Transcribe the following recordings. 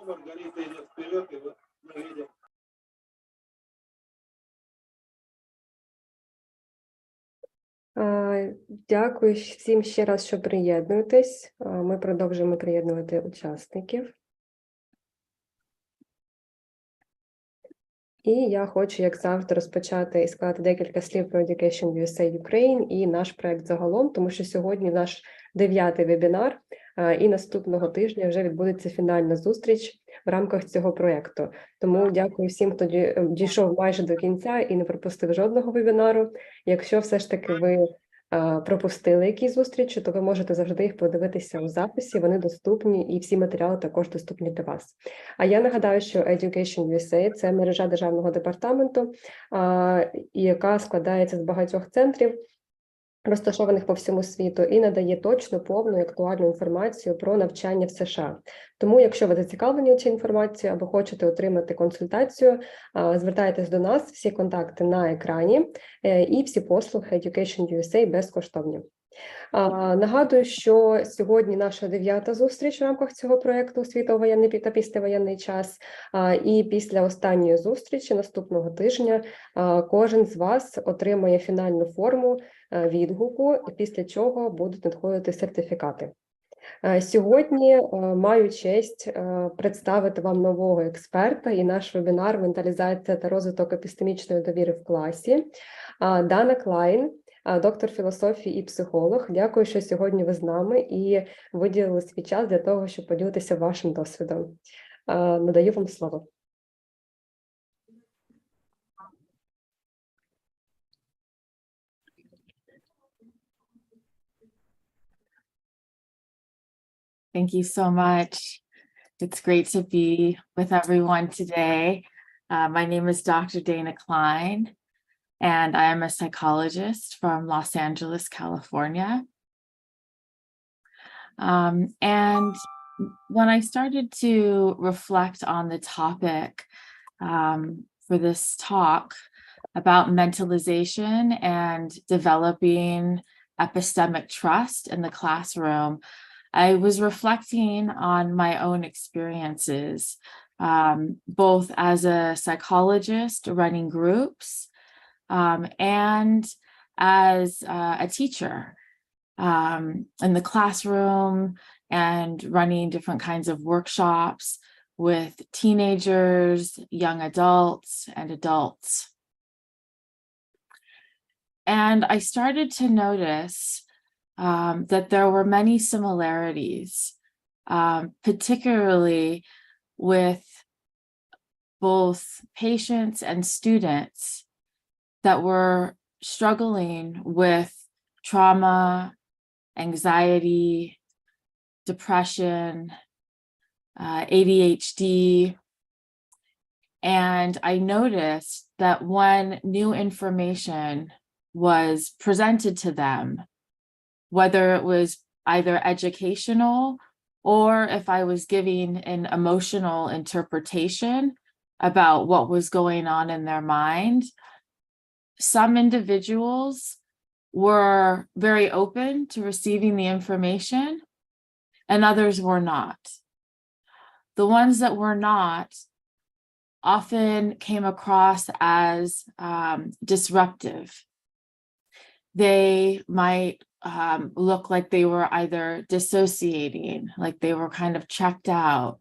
Маргарита идет вперед, и вот мы видим. Дякую всім ще раз, що приєднуєтесь. Ми продовжуємо приєднувати учасників. І я хочу, як завжди, розпочати і сказати декілька слів про Education Ukraine і наш проект загалом, тому що сьогодні наш 9-й вебінар, і наступного тижня вже відбудеться фінальна зустріч в рамках цього проєкту. Тому дякую всім, хто дійшов майже до кінця і не пропустив жодного вебінару. Якщо все ж таки ви пропустили якісь зустрічі, то ви можете завжди їх подивитися у записі, вони доступні, і всі матеріали також доступні для вас. А я нагадаю, що Education – це мережа державного департаменту, яка складається з багатьох центрів, розташованих по всьому світу, і надає точну, повну і актуальну інформацію про навчання в США. Тому, якщо ви зацікавлені у цій інформації або хочете отримати консультацію, звертайтесь до нас, всі контакти на екрані, і всі послуги Education безкоштовні. Нагадую, що сьогодні наша 9-та зустріч в рамках цього проєкту «Світово-воєнний та післявоєнний час», і після останньої зустрічі наступного тижня кожен з вас отримає фінальну форму відгуку, після чого будуть надходити сертифікати. Сьогодні маю честь представити вам нового експерта і наш вебінар «Менталізація та розвиток епістемічної довіри в класі». Дани Клайн, доктор філософії і психолог. Дякую, що сьогодні ви з нами і виділили свій час для того, щоб поділитися вашим досвідом. Надаю вам слово. Thank you so much. It's great to be with everyone today. My name is Dr. Dani Klajn, and I am a psychologist from Los Angeles, California. And when I started to reflect on the topic for this talk about mentalization and developing epistemic trust in the classroom, I was reflecting on my own experiences, both as a psychologist running groups and as a teacher in the classroom and running different kinds of workshops with teenagers, young adults, and adults. And I started to notice that there were many similarities, particularly with both patients and students that were struggling with trauma, anxiety, depression, ADHD. And I noticed that when new information was presented to them, whether it was either educational or if I was giving an emotional interpretation about what was going on in their mind, some individuals were very open to receiving the information and others were not. The ones that were not often came across as disruptive. They might look like they were either dissociating, like they were kind of checked out,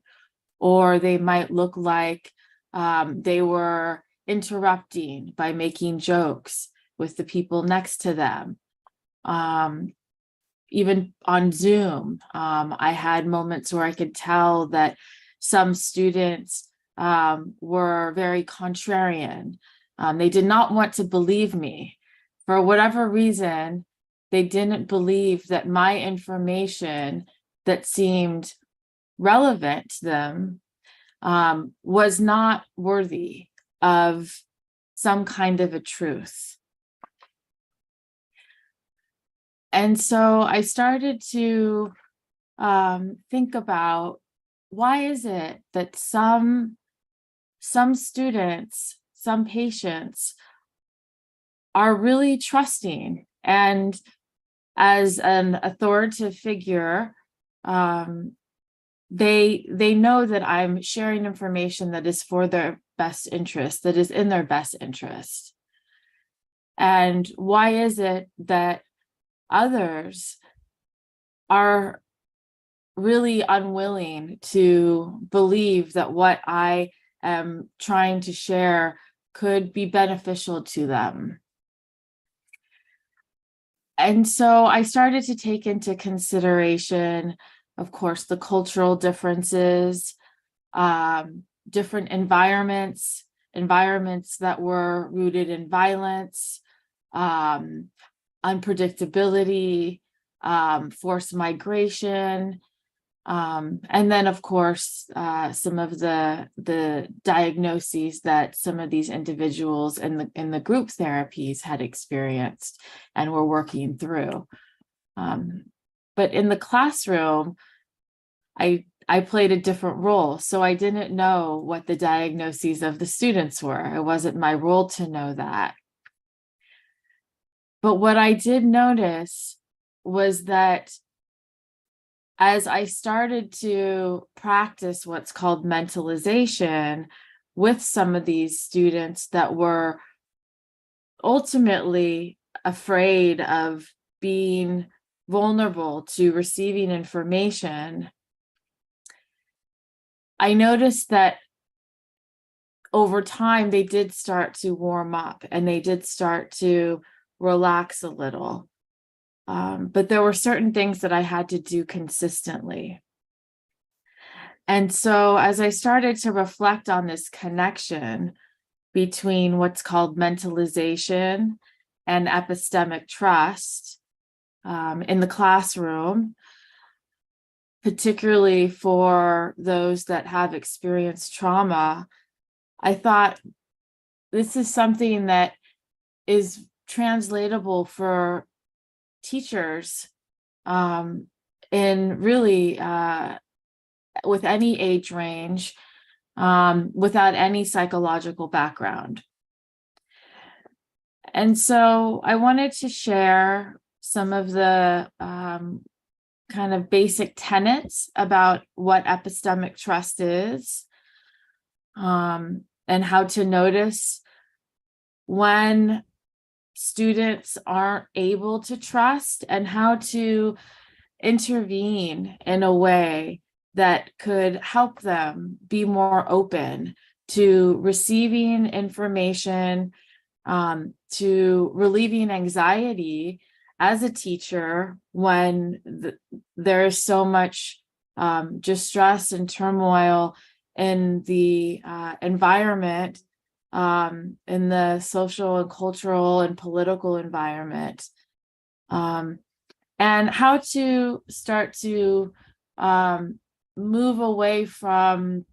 or they might look like they were interrupting by making jokes with the people next to them. Even on Zoom, I had moments where I could tell that some students were very contrarian. They did not want to believe me. For whatever reason, they didn't believe that my information that seemed relevant to them was not worthy of some kind of a truth. And so I started to think about, why is it that some students, some patients are really trusting, and as an authoritative figure, they know that I'm sharing information that is for their best interest, that is in their best interest. And why is it that others are really unwilling to believe that what I am trying to share could be beneficial to them? And so I started to take into consideration, of course, the cultural differences, different environments that were rooted in violence, unpredictability, forced migration, and then, of course, some of the diagnoses that some of these individuals in the group therapies had experienced and were working through. But in the classroom, I played a different role, so I didn't know what the diagnoses of the students were. It wasn't my role to know that. But what I did notice was that as I started to practice what's called mentalization with some of these students that were ultimately afraid of being vulnerable to receiving information, I noticed that over time they did start to warm up and they did start to relax a little. But there were certain things that I had to do consistently. And so as I started to reflect on this connection between what's called mentalization and epistemic trust in the classroom, particularly for those that have experienced trauma, I thought this is something that is translatable for teachers in really with any age range, without any psychological background. And so I wanted to share some of the kind of basic tenets about what epistemic trust is, and how to notice when students aren't able to trust, and how to intervene in a way that could help them be more open to receiving information, to relieving anxiety as a teacher when there is so much distress and turmoil in the environment, in the social and cultural and political environment, and how to start to move away from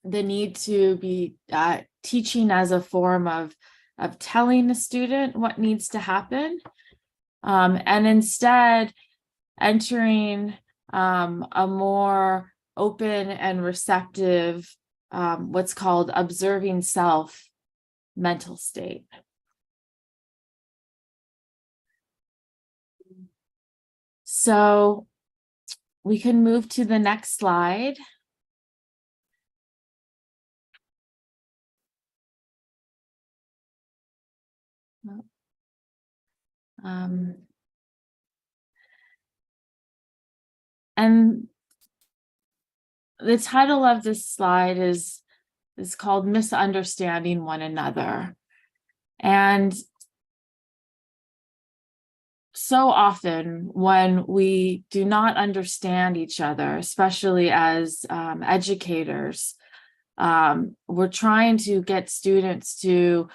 the need to be teaching as a form of telling the student what needs to happen, and instead entering a more open and receptive, what's called observing self mental state. So we can move to the next slide. And the title of this slide is called Misunderstanding One Another. And so often when we do not understand each other, especially as educators, we're trying to get students to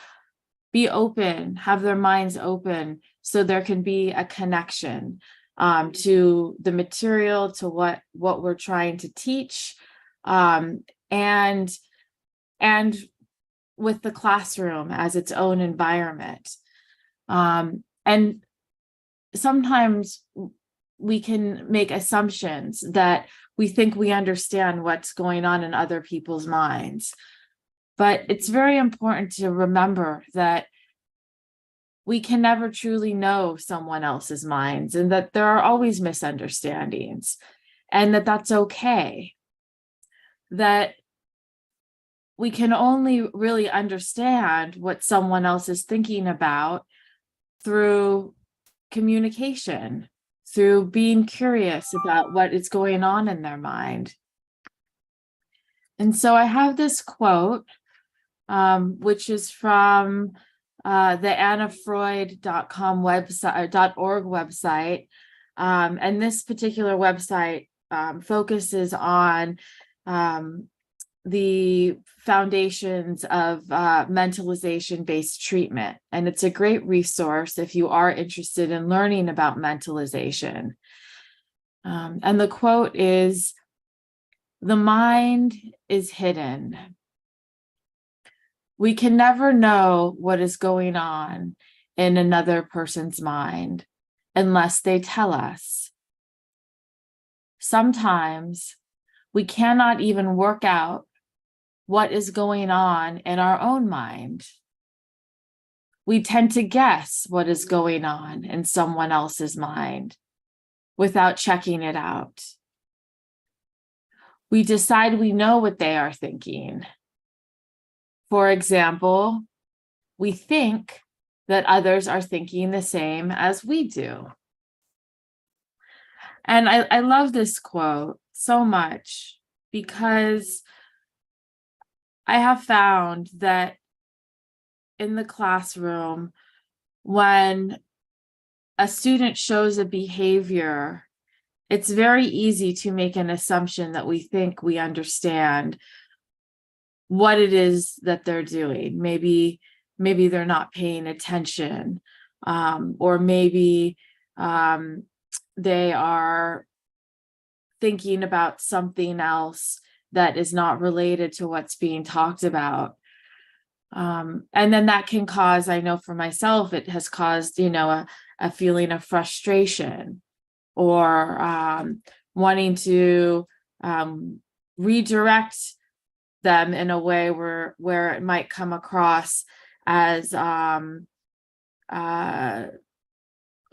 be open, have their minds open, so there can be a connection to the material, to what we're trying to teach, and with the classroom as its own environment. And sometimes we can make assumptions that we think we understand what's going on in other people's minds. But it's very important to remember that we can never truly know someone else's minds, and that there are always misunderstandings, and that that's okay. that we can only really understand what someone else is thinking about through communication, through being curious about what is going on in their mind. And so I have this quote, which is from the annafreud.com website, .org website. And this particular website focuses on the foundations of mentalization-based treatment. And it's a great resource if you are interested in learning about mentalization. And the quote is, "The mind is hidden. We can never know what is going on in another person's mind unless they tell us. Sometimes we cannot even work out what is going on in our own mind. We tend to guess what is going on in someone else's mind without checking it out. We decide we know what they are thinking. For example, we think that others are thinking the same as we do." And I love this quote so much because I have found that in the classroom, when a student shows a behavior, it's very easy to make an assumption that we think we understand what it is that they're doing. Maybe they're not paying attention, or maybe they are thinking about something else that is not related to what's being talked about. And then that can cause, I know for myself, it has caused, a feeling of frustration, or wanting to redirect them in a way where it might come across as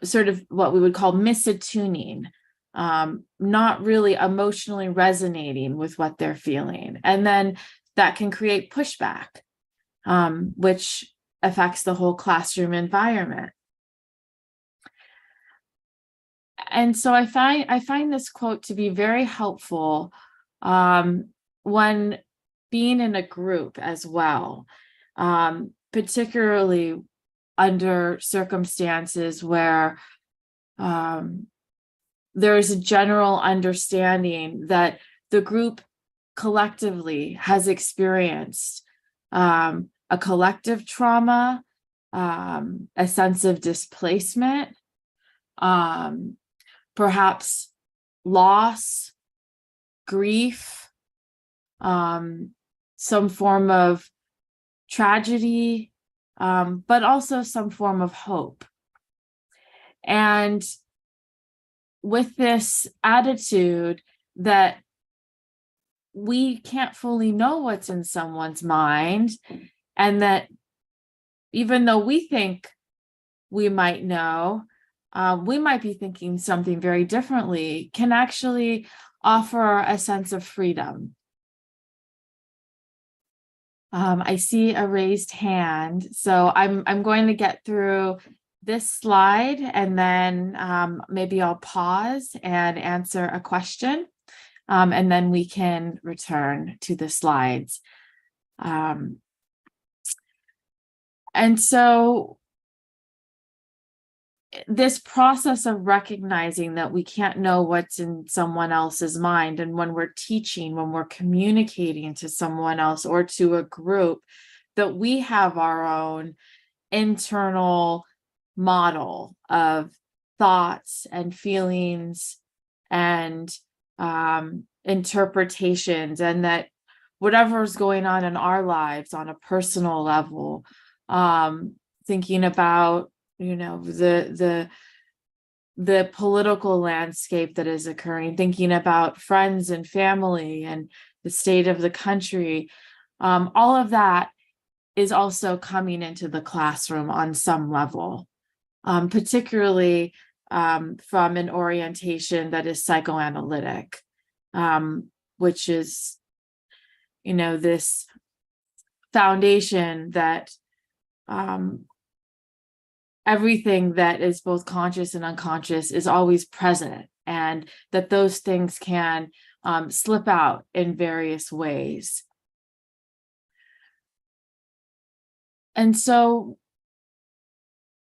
sort of what we would call misattuning, not really emotionally resonating with what they're feeling. And then that can create pushback, which affects the whole classroom environment. And so I find this quote to be very helpful when being in a group as well, particularly under circumstances where there's a general understanding that the group collectively has experienced a collective trauma, a sense of displacement, perhaps loss, grief, some form of tragedy, but also some form of hope. And with this attitude that we can't fully know what's in someone's mind, and that even though we think we might know, we might be thinking something very differently, can actually offer a sense of freedom. I see a raised hand, so I'm going to get through this slide, and then maybe I'll pause and answer a question, and then we can return to the slides. And so this process of recognizing that we can't know what's in someone else's mind, and when we're teaching, when we're communicating to someone else or to a group, that we have our own internal model of thoughts and feelings and interpretations, and that whatever's going on in our lives on a personal level, thinking about the political landscape that is occurring, thinking about friends and family and the state of the country, all of that is also coming into the classroom on some level, particularly from an orientation that is psychoanalytic, which is this foundation that everything that is both conscious and unconscious is always present, and that those things can slip out in various ways. And so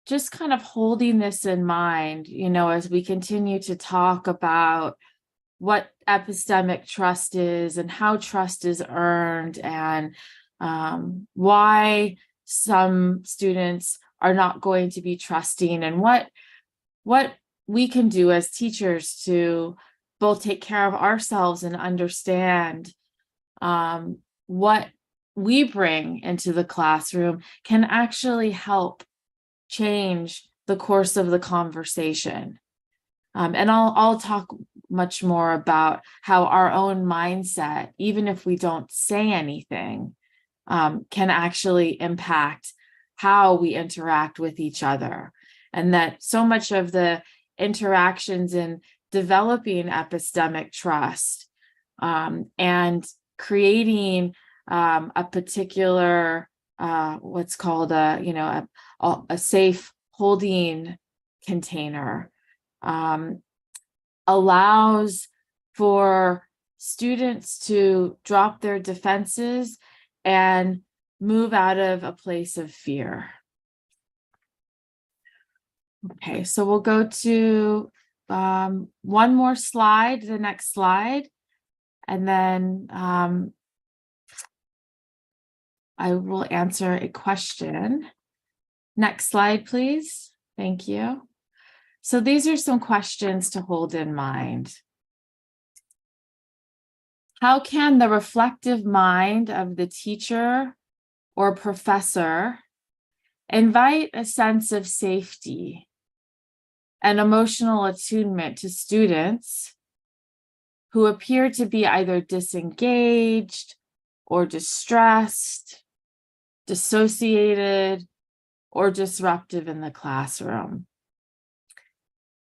just kind of holding this in mind, as we continue to talk about what epistemic trust is and how trust is earned, and why some students are not going to be trusting, and what we can do as teachers to both take care of ourselves and understand what we bring into the classroom can actually help change the course of the conversation. And I'll talk much more about how our own mindset, even if we don't say anything, can actually impact how we interact with each other. And that so much of the interactions in developing epistemic trust and creating a particular what's called a safe holding container allows for students to drop their defenses and move out of a place of fear. Okay, so we'll go to one more slide, the next slide, and then I will answer a question. Next slide, please. Thank you. So these are some questions to hold in mind. How can the reflective mind of the teacher or professor invite a sense of safety and emotional attunement to students who appear to be either disengaged or distressed, dissociated, or disruptive in the classroom?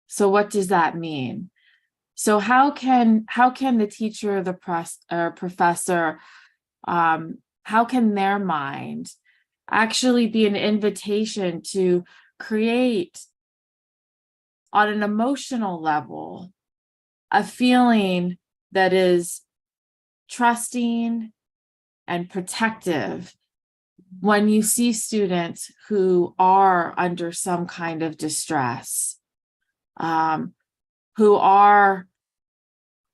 So what does that mean? So how can the teacher or the professor, how can their mind actually be an invitation to create, on an emotional level, a feeling that is trusting and protective when you see students who are under some kind of distress, who are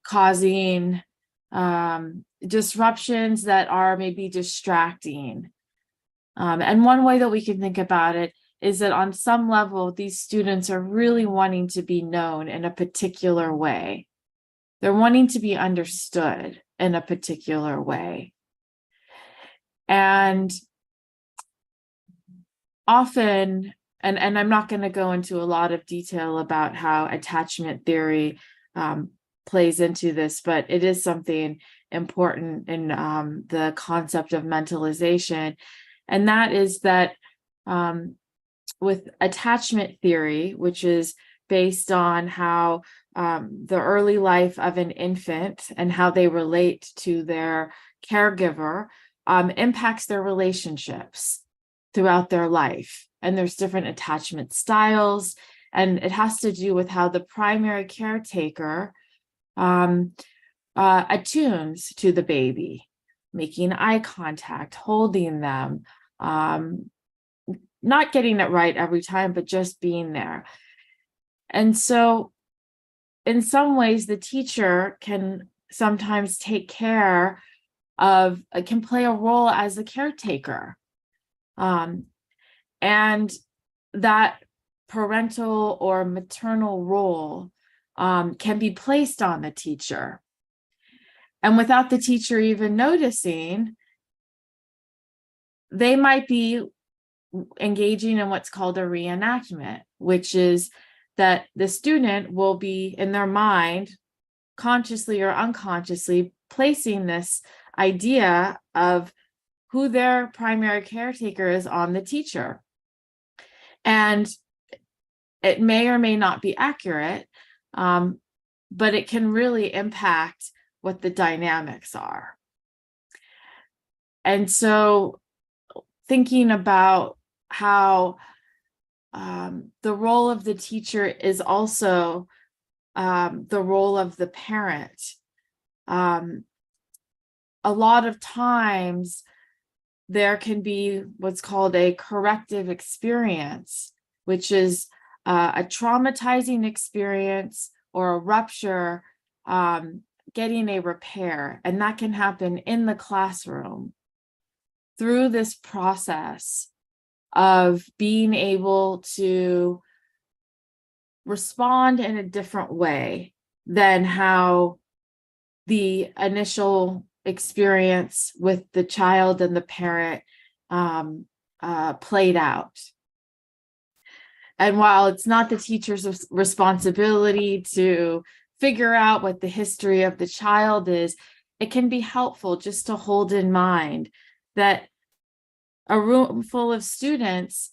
causing disruptions that are maybe distracting? And one way that we can think about it is that on some level, these students are really wanting to be known in a particular way. They're wanting to be understood in a particular way. And often, and I'm not going to go into a lot of detail about how attachment theory plays into this, but it is something important in the concept of mentalization. And that is that with attachment theory, which is based on how the early life of an infant and how they relate to their caregiver impacts their relationships throughout their life. And there's different attachment styles, and it has to do with how the primary caretaker attunes to the baby, making eye contact, holding them, not getting it right every time, but just being there. And so in some ways, the teacher can sometimes take care of, can play a role as a caretaker. And that parental or maternal role can be placed on the teacher. And without the teacher even noticing, they might be engaging in what's called a reenactment, which is that the student will be in their mind, consciously or unconsciously, placing this idea of who their primary caretaker is on the teacher. And it may or may not be accurate, but it can really impact what the dynamics are. And so thinking about how the role of the teacher is also the role of the parent. A lot of times there can be what's called a corrective experience, which is a traumatizing experience or a rupture getting a repair. And that can happen in the classroom through this process of being able to respond in a different way than how the initial experience with the child and the parent played out. And while it's not the teacher's responsibility to figure out what the history of the child is, it can be helpful just to hold in mind that a room full of students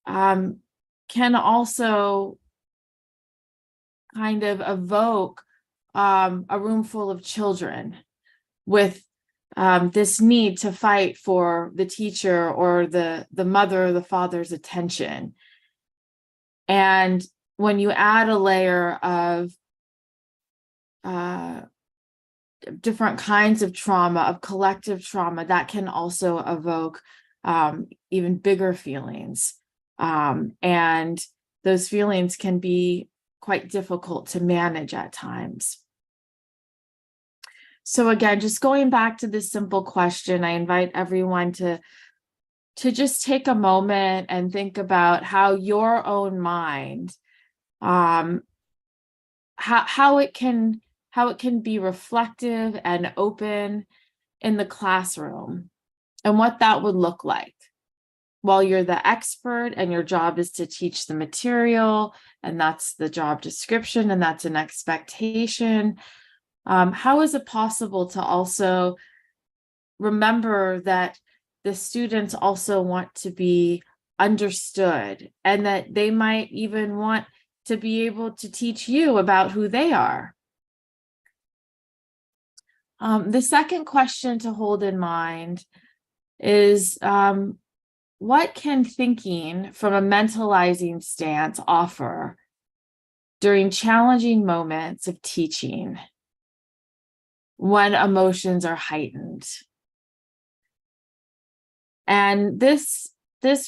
can also kind of evoke a room full of children with this need to fight for the teacher or the mother or the father's attention. And when you add a layer of different kinds of trauma, of collective trauma, that can also evoke even bigger feelings. And those feelings can be quite difficult to manage at times. So again, just going back to this simple question, I invite everyone to just take a moment and think about how your own mind, how it can be reflective and open in the classroom, and what that would look like. While you're the expert and your job is to teach the material, and that's the job description, and that's an expectation, how is it possible to also remember that the students also want to be understood, and that they might even want to be able to teach you about who they are? The second question to hold in mind is, what can thinking from a mentalizing stance offer during challenging moments of teaching when emotions are heightened? And this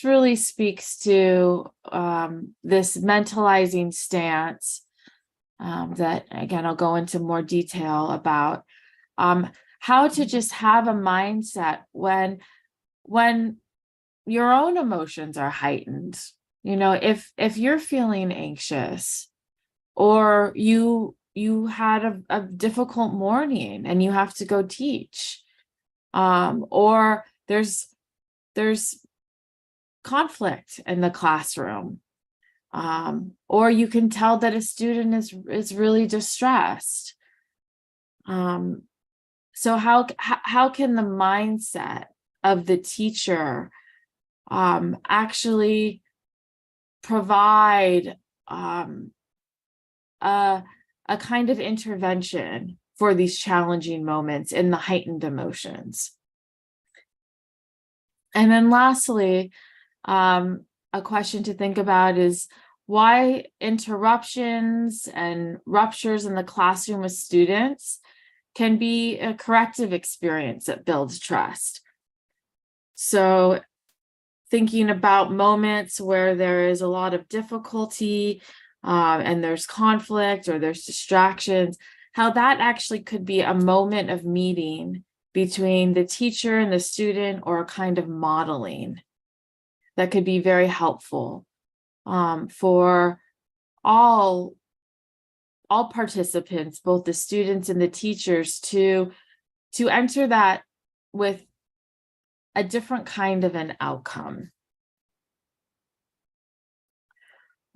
really speaks to this mentalizing stance that, again, I'll go into more detail about how to just have a mindset when your own emotions are heightened. You know, if you're feeling anxious, or you had a difficult morning and you have to go teach, or there's conflict in the classroom, or you can tell that a student is really distressed. So how can the mindset of the teacher actually provide a kind of intervention for these challenging moments in the heightened emotions? And then lastly, a question to think about is why interruptions and ruptures in the classroom with students can be a corrective experience that builds trust. So thinking about moments where there is a lot of difficulty and there's conflict or there's distractions, how that actually could be a moment of meeting between the teacher and the student, or a kind of modeling that could be very helpful for all participants, both the students and the teachers, to enter that with a different kind of an outcome.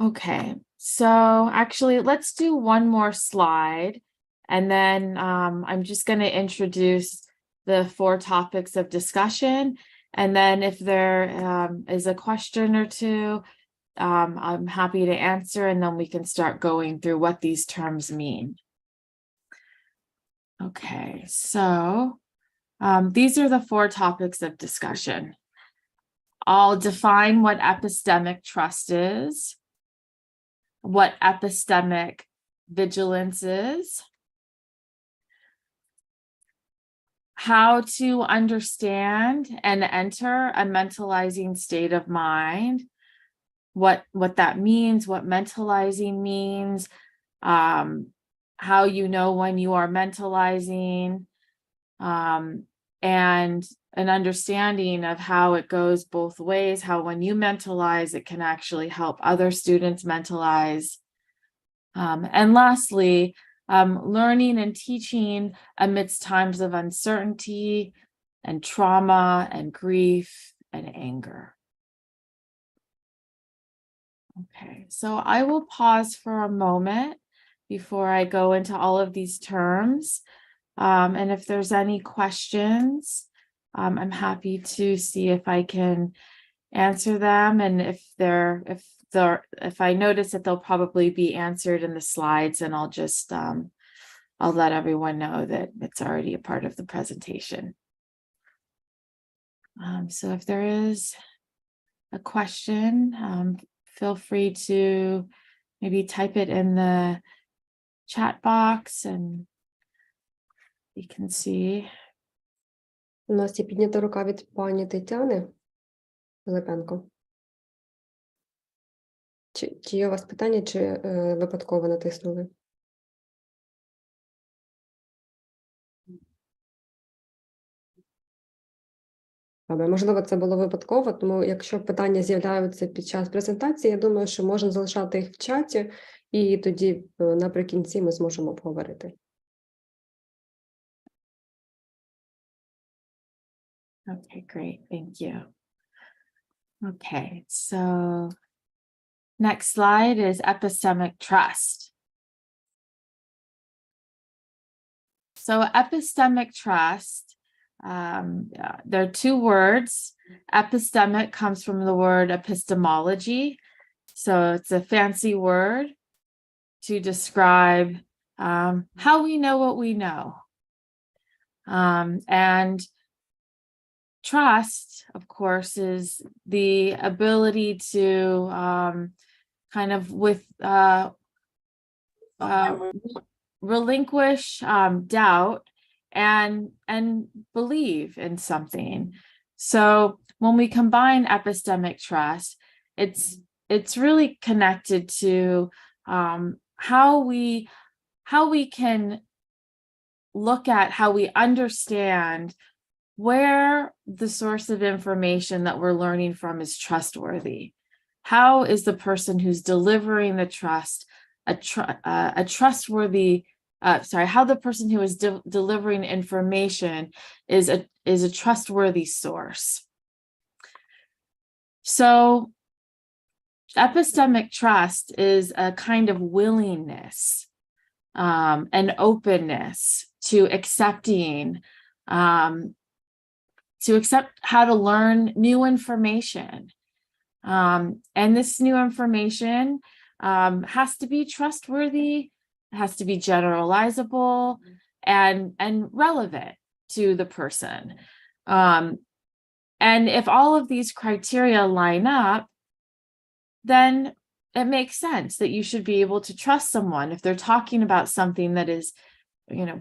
Okay, so actually let's do one more slide, and then I'm just going to introduce the 4 topics of discussion, and then if there is a question or two, I'm happy to answer, and then we can start going through what these terms mean. Okay, so These are the 4 topics of discussion. I'll define what epistemic trust is, what epistemic vigilance is, how to understand and enter a mentalizing state of mind, what that means, what mentalizing means, how you know when you are mentalizing, and an understanding of how it goes both ways, how when you mentalize, it can actually help other students mentalize. And lastly, learning and teaching amidst times of uncertainty and trauma and grief and anger. Okay, so I will pause for a moment before I go into all of these terms. And if there's any questions, I'm happy to see if I can answer them. And if I notice that they'll probably be answered in the slides, and I'll just I'll let everyone know that it's already a part of the presentation. So if there is a question, feel free to maybe type it in the chat box and you can see. У нас є піднята рука від пані Тетяни Лепенко. Чи є у вас питання, чи випадково натиснули? Добре, можливо, це було випадково, тому якщо питання з'являються під час презентації, я думаю, що можна залишати їх в чаті, і тоді наприкінці ми зможемо обговорити. Okay, great. Thank you. Okay, so next slide is epistemic trust. So epistemic trust, there are 2 words. Epistemic comes from the word epistemology. So it's a fancy word to describe how we know what we know. And trust, of course, is the ability to kind of relinquish doubt and believe in something. So when we combine epistemic trust, it's really connected to how we can look at how we understand where the source of information that we're learning from is trustworthy. How is the person who's delivering the trust a trustworthy, how the person who is delivering information is a trustworthy source. So epistemic trust is a kind of willingness, an openness to accepting, to accept how to learn new information. And this new information has to be trustworthy, has to be generalizable and relevant to the person. And if all of these criteria line up, then it makes sense that you should be able to trust someone if they're talking about something that is,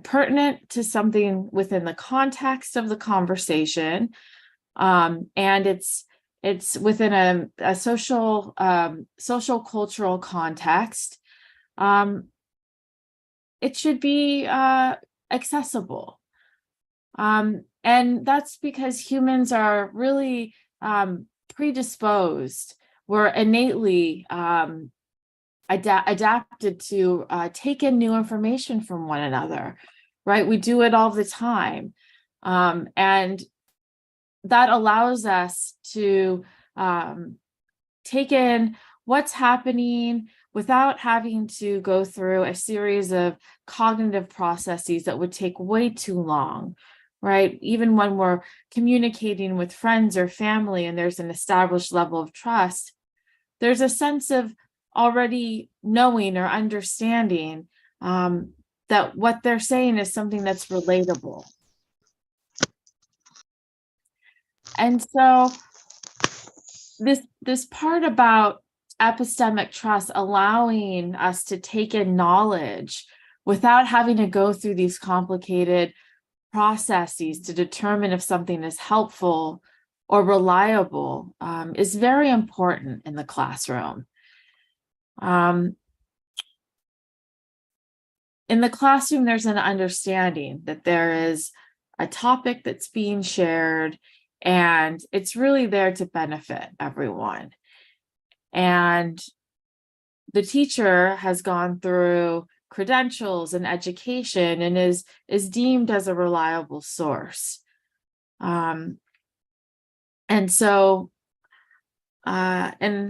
pertinent to something within the context of the conversation, and it's within a social cultural context. It should be accessible, and that's because humans are really predisposed. We're innately adapted to take in new information from one another, right? We do it all the time. And that allows us to take in what's happening without having to go through a series of cognitive processes that would take way too long, right? Even when we're communicating with friends or family and there's an established level of trust, there's a sense of already knowing or understanding that what they're saying is something that's relatable. And so this part about epistemic trust, allowing us to take in knowledge without having to go through these complicated processes to determine if something is helpful or reliable, is very important in the classroom. In the classroom, there's an understanding that there is a topic that's being shared, and it's really there to benefit everyone. And the teacher has gone through credentials and education and is deemed as a reliable source. And so, ideally,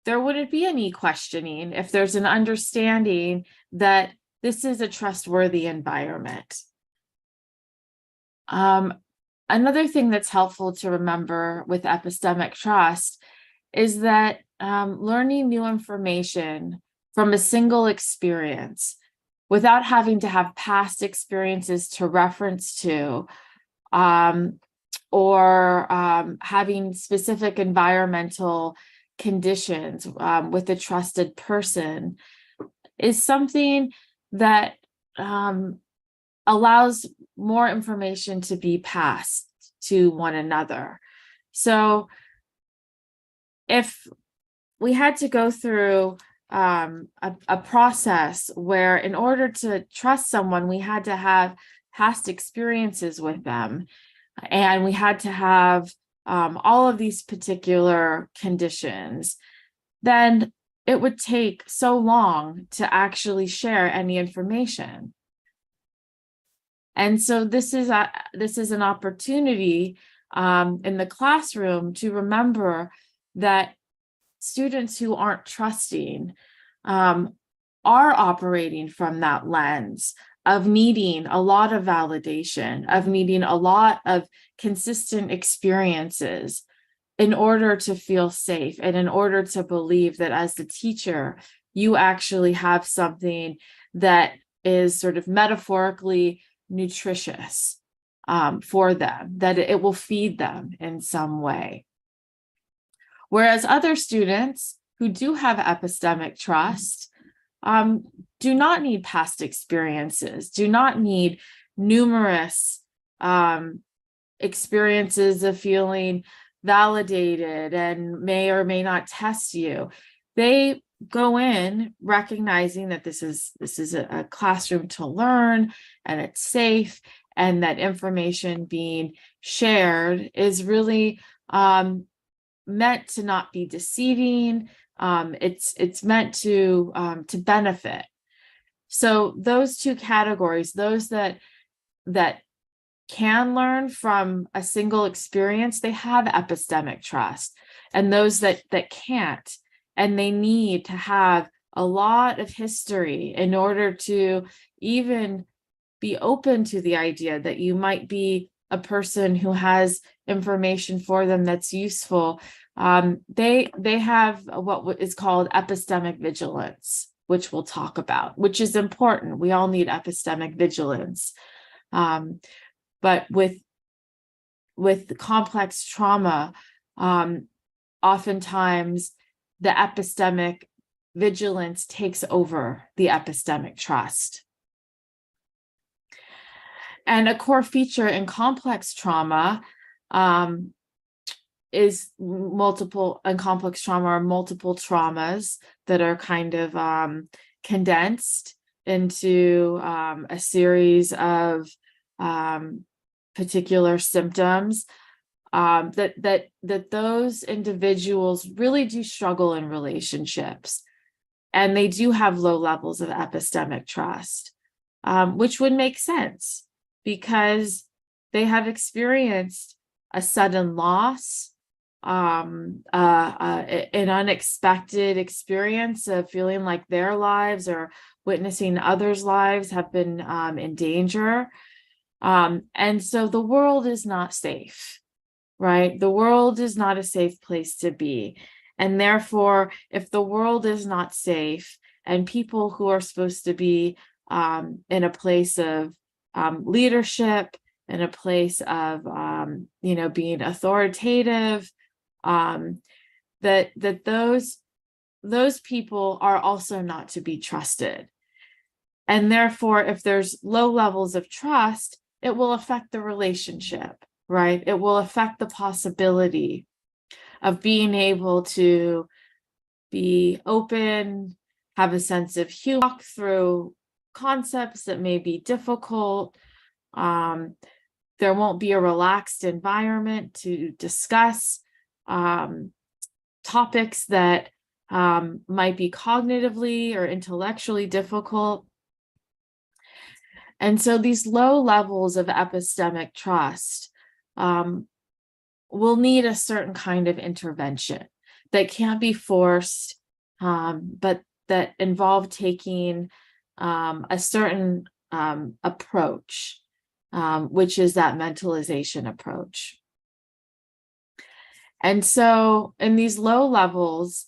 there wouldn't be any questioning if there's an understanding that this is a trustworthy environment. Another thing that's helpful to remember with epistemic trust is that learning new information from a single experience without having to have past experiences to reference to, or having specific environmental conditions with a trusted person, is something that allows more information to be passed to one another. So if we had to go through a process where, in order to trust someone, we had to have past experiences with them, and we had to have all of these particular conditions, then it would take so long to actually share any information. And so this is an opportunity in the classroom to remember that students who aren't trusting are operating from that lens of needing a lot of validation, of needing a lot of consistent experiences in order to feel safe, and in order to believe that as the teacher, you actually have something that is sort of metaphorically nutritious for them, that it will feed them in some way. Whereas other students who do have epistemic trust do not need past experiences, do not need numerous experiences of feeling validated and may or may not test you. They go in recognizing that this is a classroom to learn, and it's safe, and that information being shared is really meant to not be deceiving. It's meant to benefit. So those two categories, those that can learn from a single experience, they have epistemic trust, and those that can't, and they need to have a lot of history in order to even be open to the idea that you might be a person who has information for them that's useful. They have what is called epistemic vigilance, which we'll talk about, which is important. We all need epistemic vigilance. But with complex trauma, oftentimes the epistemic vigilance takes over the epistemic trust. And a core feature in complex trauma is multiple traumas that are kind of condensed into a series of particular symptoms, that those individuals really do struggle in relationships, and they do have low levels of epistemic trust, which would make sense because they have experienced a sudden loss, an unexpected experience of feeling like their lives or witnessing others' lives have been in danger. And so the world is not safe, right? The world is not a safe place to be. And therefore, if the world is not safe, and people who are supposed to be in a place of leadership in a place of, being authoritative, that those people are also not to be trusted. And therefore, if there's low levels of trust, it will affect the relationship, right? It will affect the possibility of being able to be open, have a sense of humor, walk through concepts that may be difficult. There won't be a relaxed environment to discuss topics that might be cognitively or intellectually difficult. And so these low levels of epistemic trust will need a certain kind of intervention that can't be forced, but that involve taking a certain approach, which is that mentalization approach. And so in these low levels,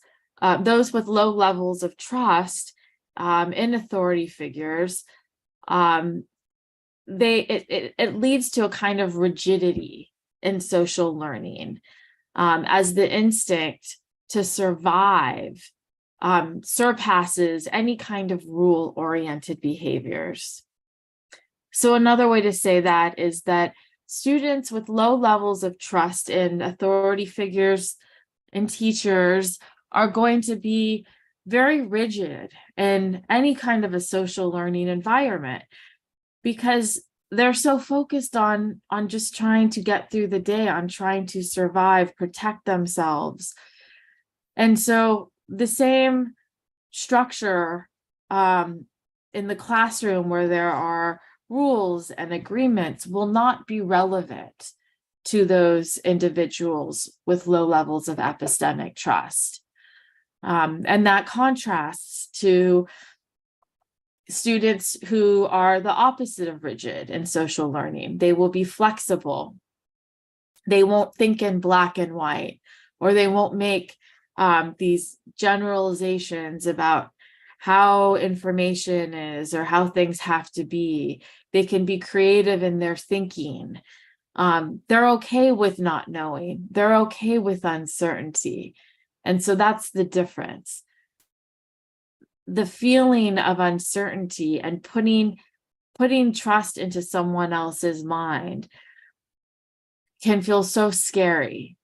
those with low levels of trust in authority figures, it leads to a kind of rigidity in social learning, as the instinct to survive surpasses any kind of rule-oriented behaviors. So another way to say that is that students with low levels of trust in authority figures and teachers are going to be very rigid in any kind of a social learning environment, because they're so focused on just trying to get through the day, on trying to survive, protect themselves. And so the same structure in the classroom where there are rules and agreements will not be relevant to those individuals with low levels of epistemic trust. And that contrasts to students who are the opposite of rigid in social learning. They will be flexible. They won't think in black and white, or they won't make these generalizations about how information is or how things have to be. They can be creative in their thinking. They're okay with not knowing. They're okay with uncertainty. And so that's the difference. The feeling of uncertainty and putting trust into someone else's mind can feel so scary.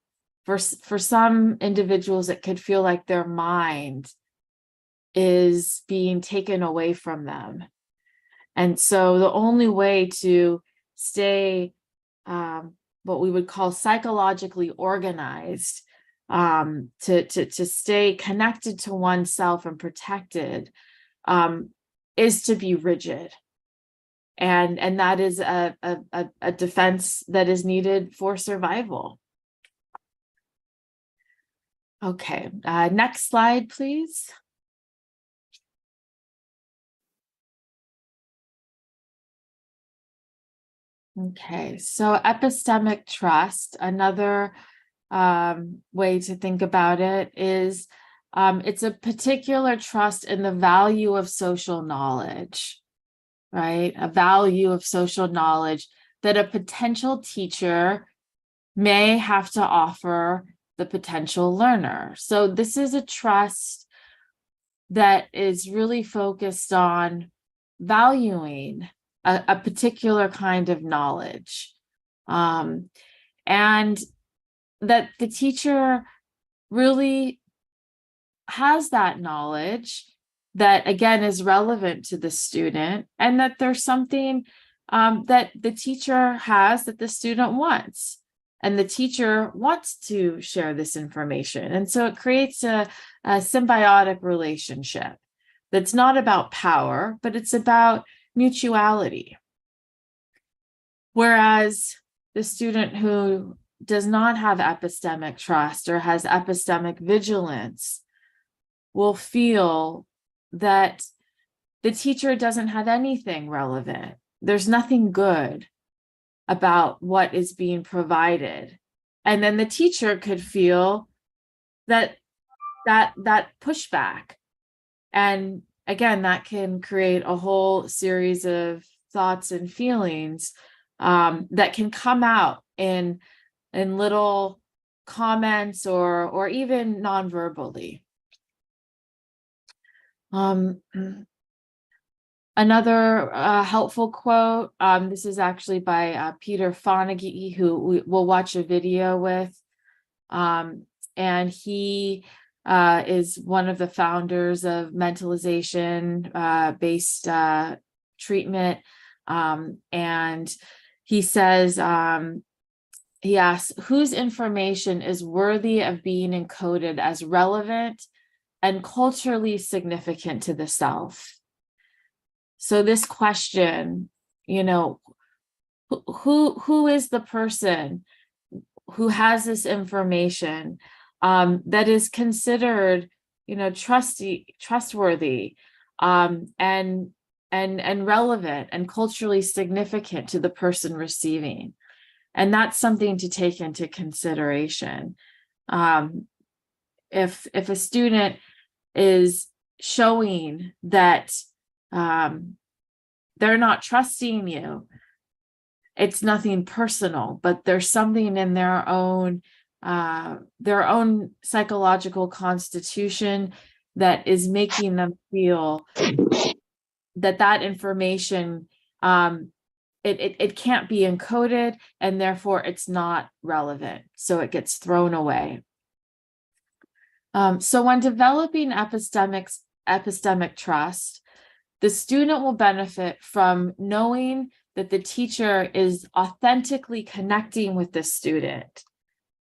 For some individuals, it could feel like their mind is being taken away from them. And so the only way to stay what we would call psychologically organized, to stay connected to oneself and protected, is to be rigid. And that is a defense that is needed for survival. Okay, next slide, please. Okay, so epistemic trust, another way to think about it is it's a particular trust in the value of social knowledge, right? A value of social knowledge that a potential teacher may have to offer the potential learner. So this is a trust that is really focused on valuing a particular kind of knowledge, and that the teacher really has that knowledge that, again, is relevant to the student, and that there's something that the teacher has that the student wants, and the teacher wants to share this information. And so it creates a symbiotic relationship that's not about power, but it's about mutuality. Whereas the student who does not have epistemic trust or has epistemic vigilance will feel that the teacher doesn't have anything relevant. There's nothing good about what is being provided. And then the teacher could feel that pushback. And again, that can create a whole series of thoughts and feelings that can come out in little comments or even non-verbally. Another helpful quote, this is actually by Peter Fonagy, who we'll watch a video with. And he is one of the founders of mentalization based treatment. And he says, he asks, whose information is worthy of being encoded as relevant and culturally significant to the self? So this question, you know, who is the person who has this information that is considered, you know, trustworthy, and relevant and culturally significant to the person receiving? And that's something to take into consideration. If a student is showing that they're not trusting you, it's nothing personal, but there's something in their own psychological constitution that is making them feel that information, it can't be encoded, and therefore it's not relevant, so it gets thrown away. So when developing epistemic trust, the student will benefit from knowing that the teacher is authentically connecting with the student.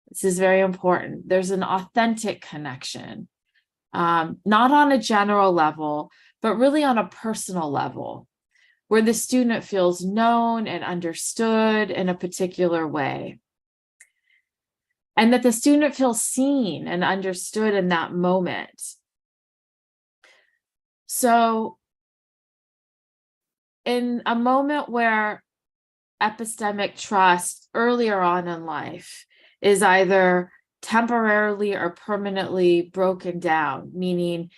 This is very important. There's an authentic connection, not on a general level, but really on a personal level, where the student feels known and understood in a particular way. And that the student feels seen and understood in that moment. So, in a moment where epistemic trust earlier on in life is either temporarily or permanently broken down, meaning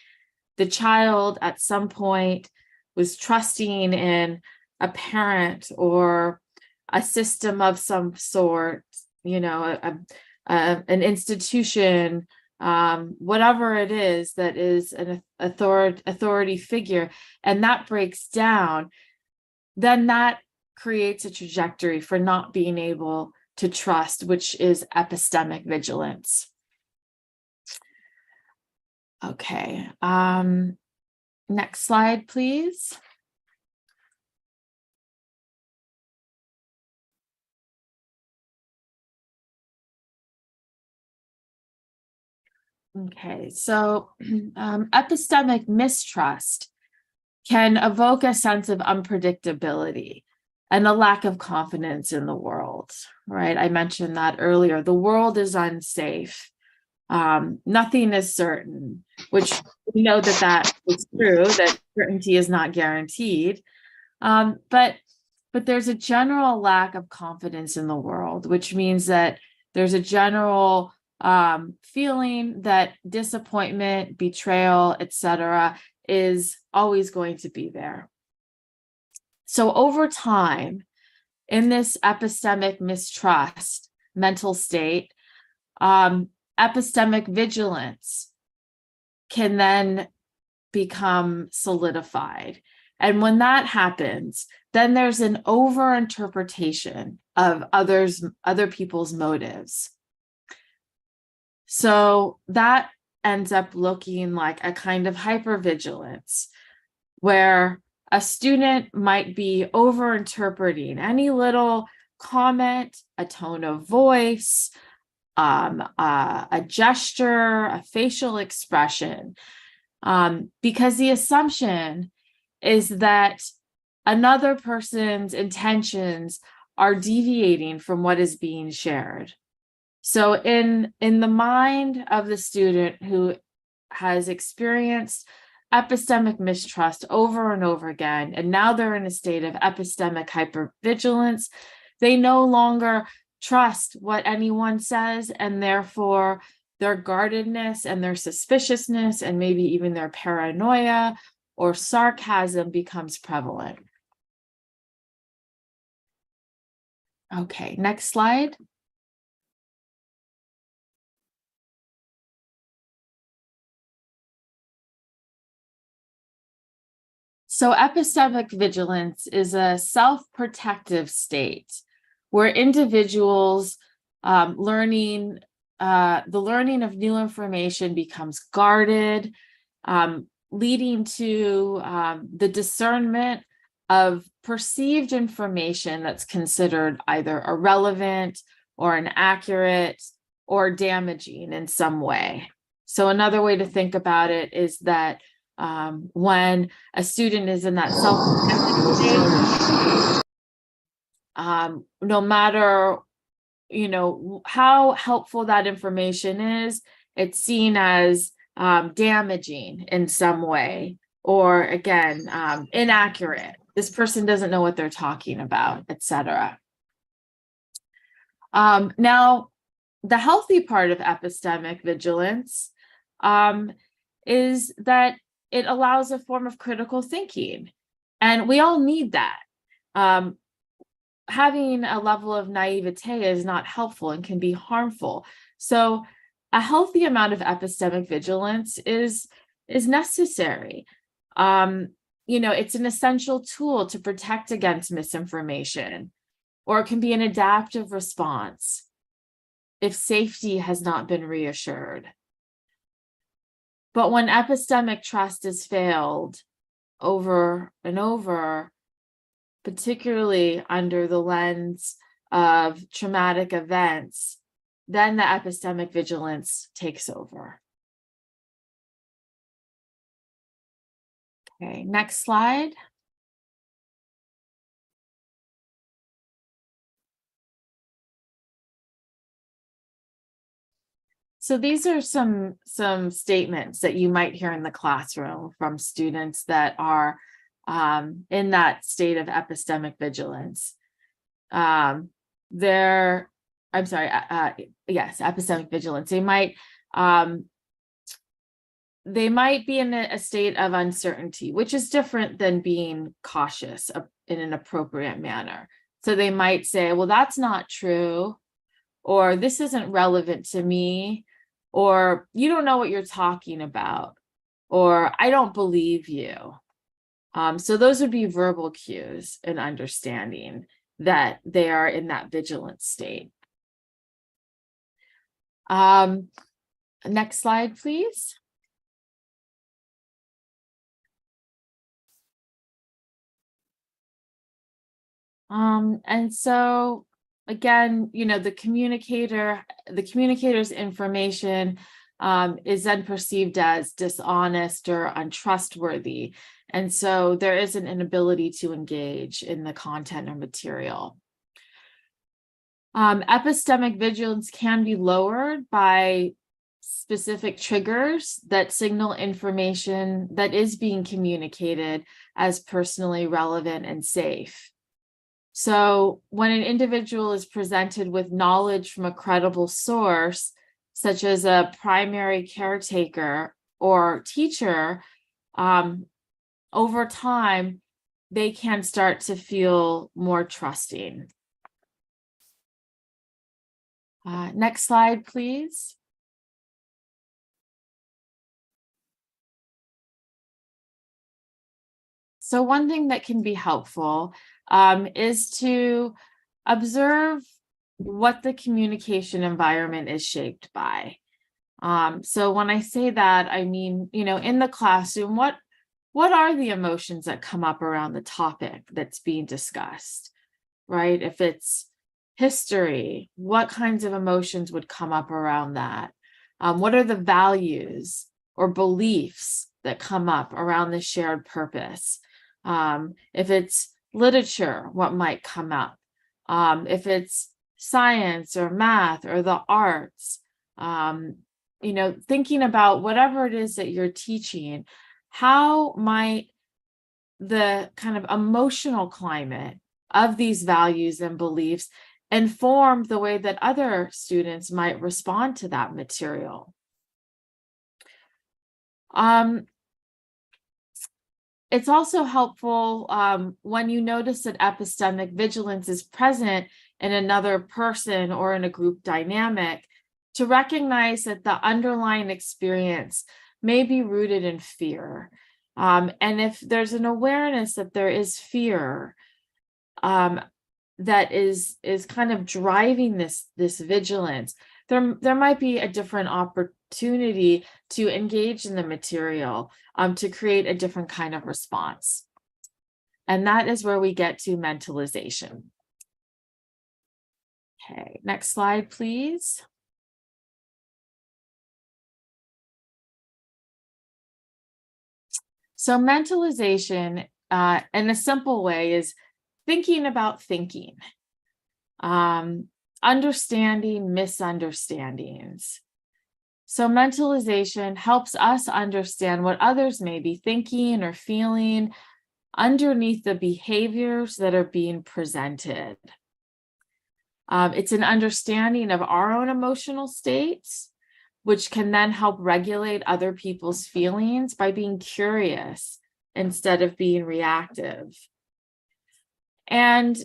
the child at some point was trusting in a parent or a system of some sort, you know, an institution, whatever it is that is an authority figure, and that breaks down, then that creates a trajectory for not being able to trust, which is epistemic vigilance. Okay, next slide, please. Okay, so epistemic mistrust can evoke a sense of unpredictability and a lack of confidence in the world, right? I mentioned that earlier. The world is unsafe. Nothing is certain, which we know that is true, that certainty is not guaranteed. But there's a general lack of confidence in the world, which means that there's a general feeling that disappointment, betrayal, etc., is always going to be there. So over time, in this epistemic mistrust mental state, epistemic vigilance can then become solidified. And when that happens, then there's an overinterpretation of other people's motives. So that ends up looking like a kind of hypervigilance, where a student might be overinterpreting any little comment, a tone of voice, a gesture, a facial expression, because the assumption is that another person's intentions are deviating from what is being shared. So in the mind of the student who has experienced epistemic mistrust over and over again, and now they're in a state of epistemic hypervigilance, they no longer trust what anyone says, and therefore their guardedness and their suspiciousness and maybe even their paranoia or sarcasm becomes prevalent. Okay, next slide. So epistemic vigilance is a self-protective state where individuals the learning of new information becomes guarded, leading to the discernment of perceived information that's considered either irrelevant or inaccurate or damaging in some way. So another way to think about it is that when a student is in that self-protective state, no matter how helpful that information is, it's seen as damaging in some way, or again, inaccurate. This person doesn't know what they're talking about, etc. Now, the healthy part of epistemic vigilance is that it allows a form of critical thinking, and we all need that. Having a level of naivete is not helpful and can be harmful. So a healthy amount of epistemic vigilance is necessary. It's an essential tool to protect against misinformation, or it can be an adaptive response if safety has not been reassured. But when epistemic trust has failed over and over, particularly under the lens of traumatic events, then the epistemic vigilance takes over. Okay, next slide. So these are some statements that you might hear in the classroom from students that are in that state of epistemic vigilance. Epistemic vigilance. They might be in a state of uncertainty, which is different than being cautious in an appropriate manner. So they might say, well, that's not true, or this isn't relevant to me, or you don't know what you're talking about, or I don't believe you. So those would be verbal cues and understanding that they are in that vigilant state. Next slide, please. And so again, the communicator's information is then perceived as dishonest or untrustworthy. And so there is an inability to engage in the content or material. Epistemic vigilance can be lowered by specific triggers that signal information that is being communicated as personally relevant and safe. So when an individual is presented with knowledge from a credible source, such as a primary caretaker or teacher, over time, they can start to feel more trusting. Next slide, please. So one thing that can be helpful is to observe what the communication environment is shaped by. So when I say that, I mean, in the classroom, what are the emotions that come up around the topic that's being discussed, right? If it's history, what kinds of emotions would come up around that? What are the values or beliefs that come up around the shared purpose? If it's literature, what might come up? If it's science or math or the arts, thinking about whatever it is that you're teaching, how might the kind of emotional climate of these values and beliefs inform the way that other students might respond to that material? It's also helpful when you notice that epistemic vigilance is present in another person or in a group dynamic, to recognize that the underlying experience may be rooted in fear. And if there's an awareness that there is fear that is kind of driving this vigilance, there might be a different opportunity to engage in the material, to create a different kind of response. And that is where we get to mentalization. Okay, next slide, please. So mentalization, in a simple way, is thinking about thinking, understanding misunderstandings. So mentalization helps us understand what others may be thinking or feeling underneath the behaviors that are being presented. It's an understanding of our own emotional states, which can then help regulate other people's feelings by being curious instead of being reactive. And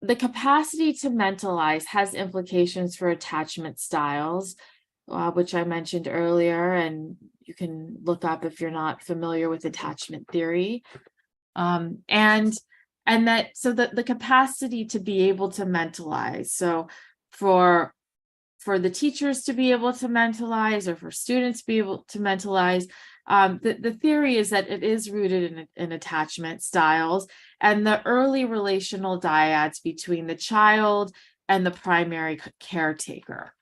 the capacity to mentalize has implications for attachment styles, which I mentioned earlier, and you can look up if you're not familiar with attachment theory. And the capacity to be able to mentalize. So for the teachers to be able to mentalize, or for students to be able to mentalize, the theory is that it is rooted in attachment styles and the early relational dyads between the child and the primary caretaker.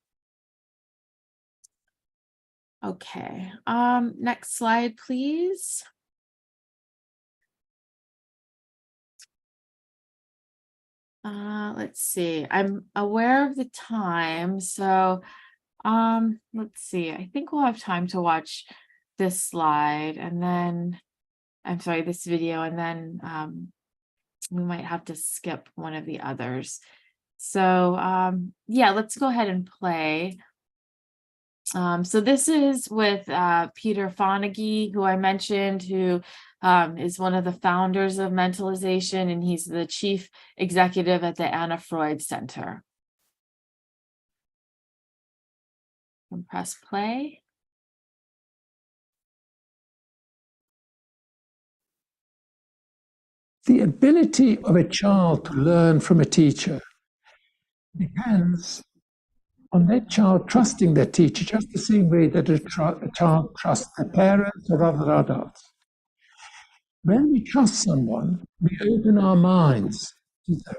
Okay, next slide, please. Let's see, I'm aware of the time, so let's see, I think we'll have time to watch this slide and then, this video, and then we might have to skip one of the others. So yeah, let's go ahead and play. So this is with Peter Fonagy, who I mentioned, who is one of the founders of mentalization, and he's the chief executive at the Anna Freud Center. And press play. The ability of a child to learn from a teacher depends on that child trusting their teacher, just the same way that a child trusts their parents or other adults. When we trust someone, we open our minds to them,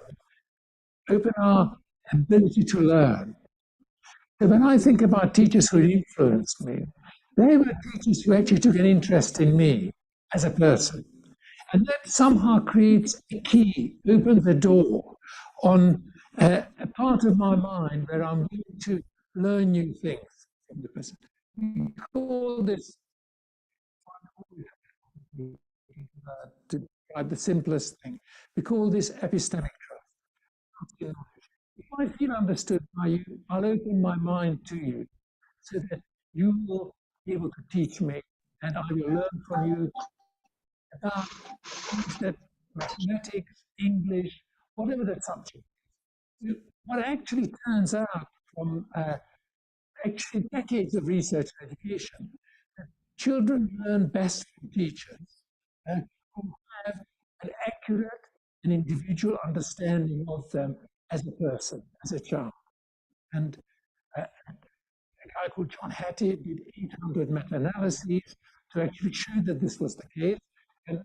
open our ability to learn. So when I think about teachers who influenced me, they were teachers who actually took an interest in me as a person. And that somehow creates a key, opens the door on a part of my mind where I'm willing to learn new things from the person. We call this, to describe the simplest thing, we call this epistemic trust. If I feel understood by you, I'll open my mind to you so that you will be able to teach me and I will learn from you about things that mathematics, English, whatever the subject. What actually turns out from actually decades of research and education, that children learn best from teachers who have an accurate and individual understanding of them as a person, as a child. And a guy called John Hattie did 800 meta-analyses to actually show that this was the case. And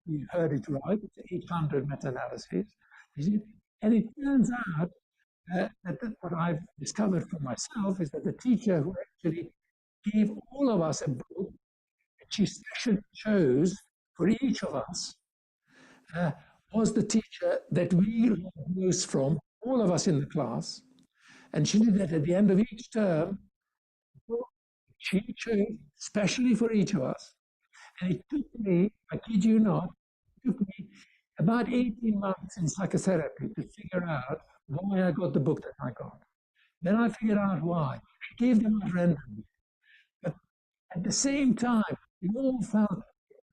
you heard it right, it's 800 meta-analyses. And it turns out that what I've discovered for myself is that the teacher who actually gave all of us a book that she specially chose for each of us was the teacher that we learned most from, all of us in the class. And she did that at the end of each term. She chose specially for each of us. And it took me, I kid you not, it took me about 18 months in psychotherapy to figure out why I got the book that I got. Then I figured out why. She gave them out randomly. But at the same time, we all felt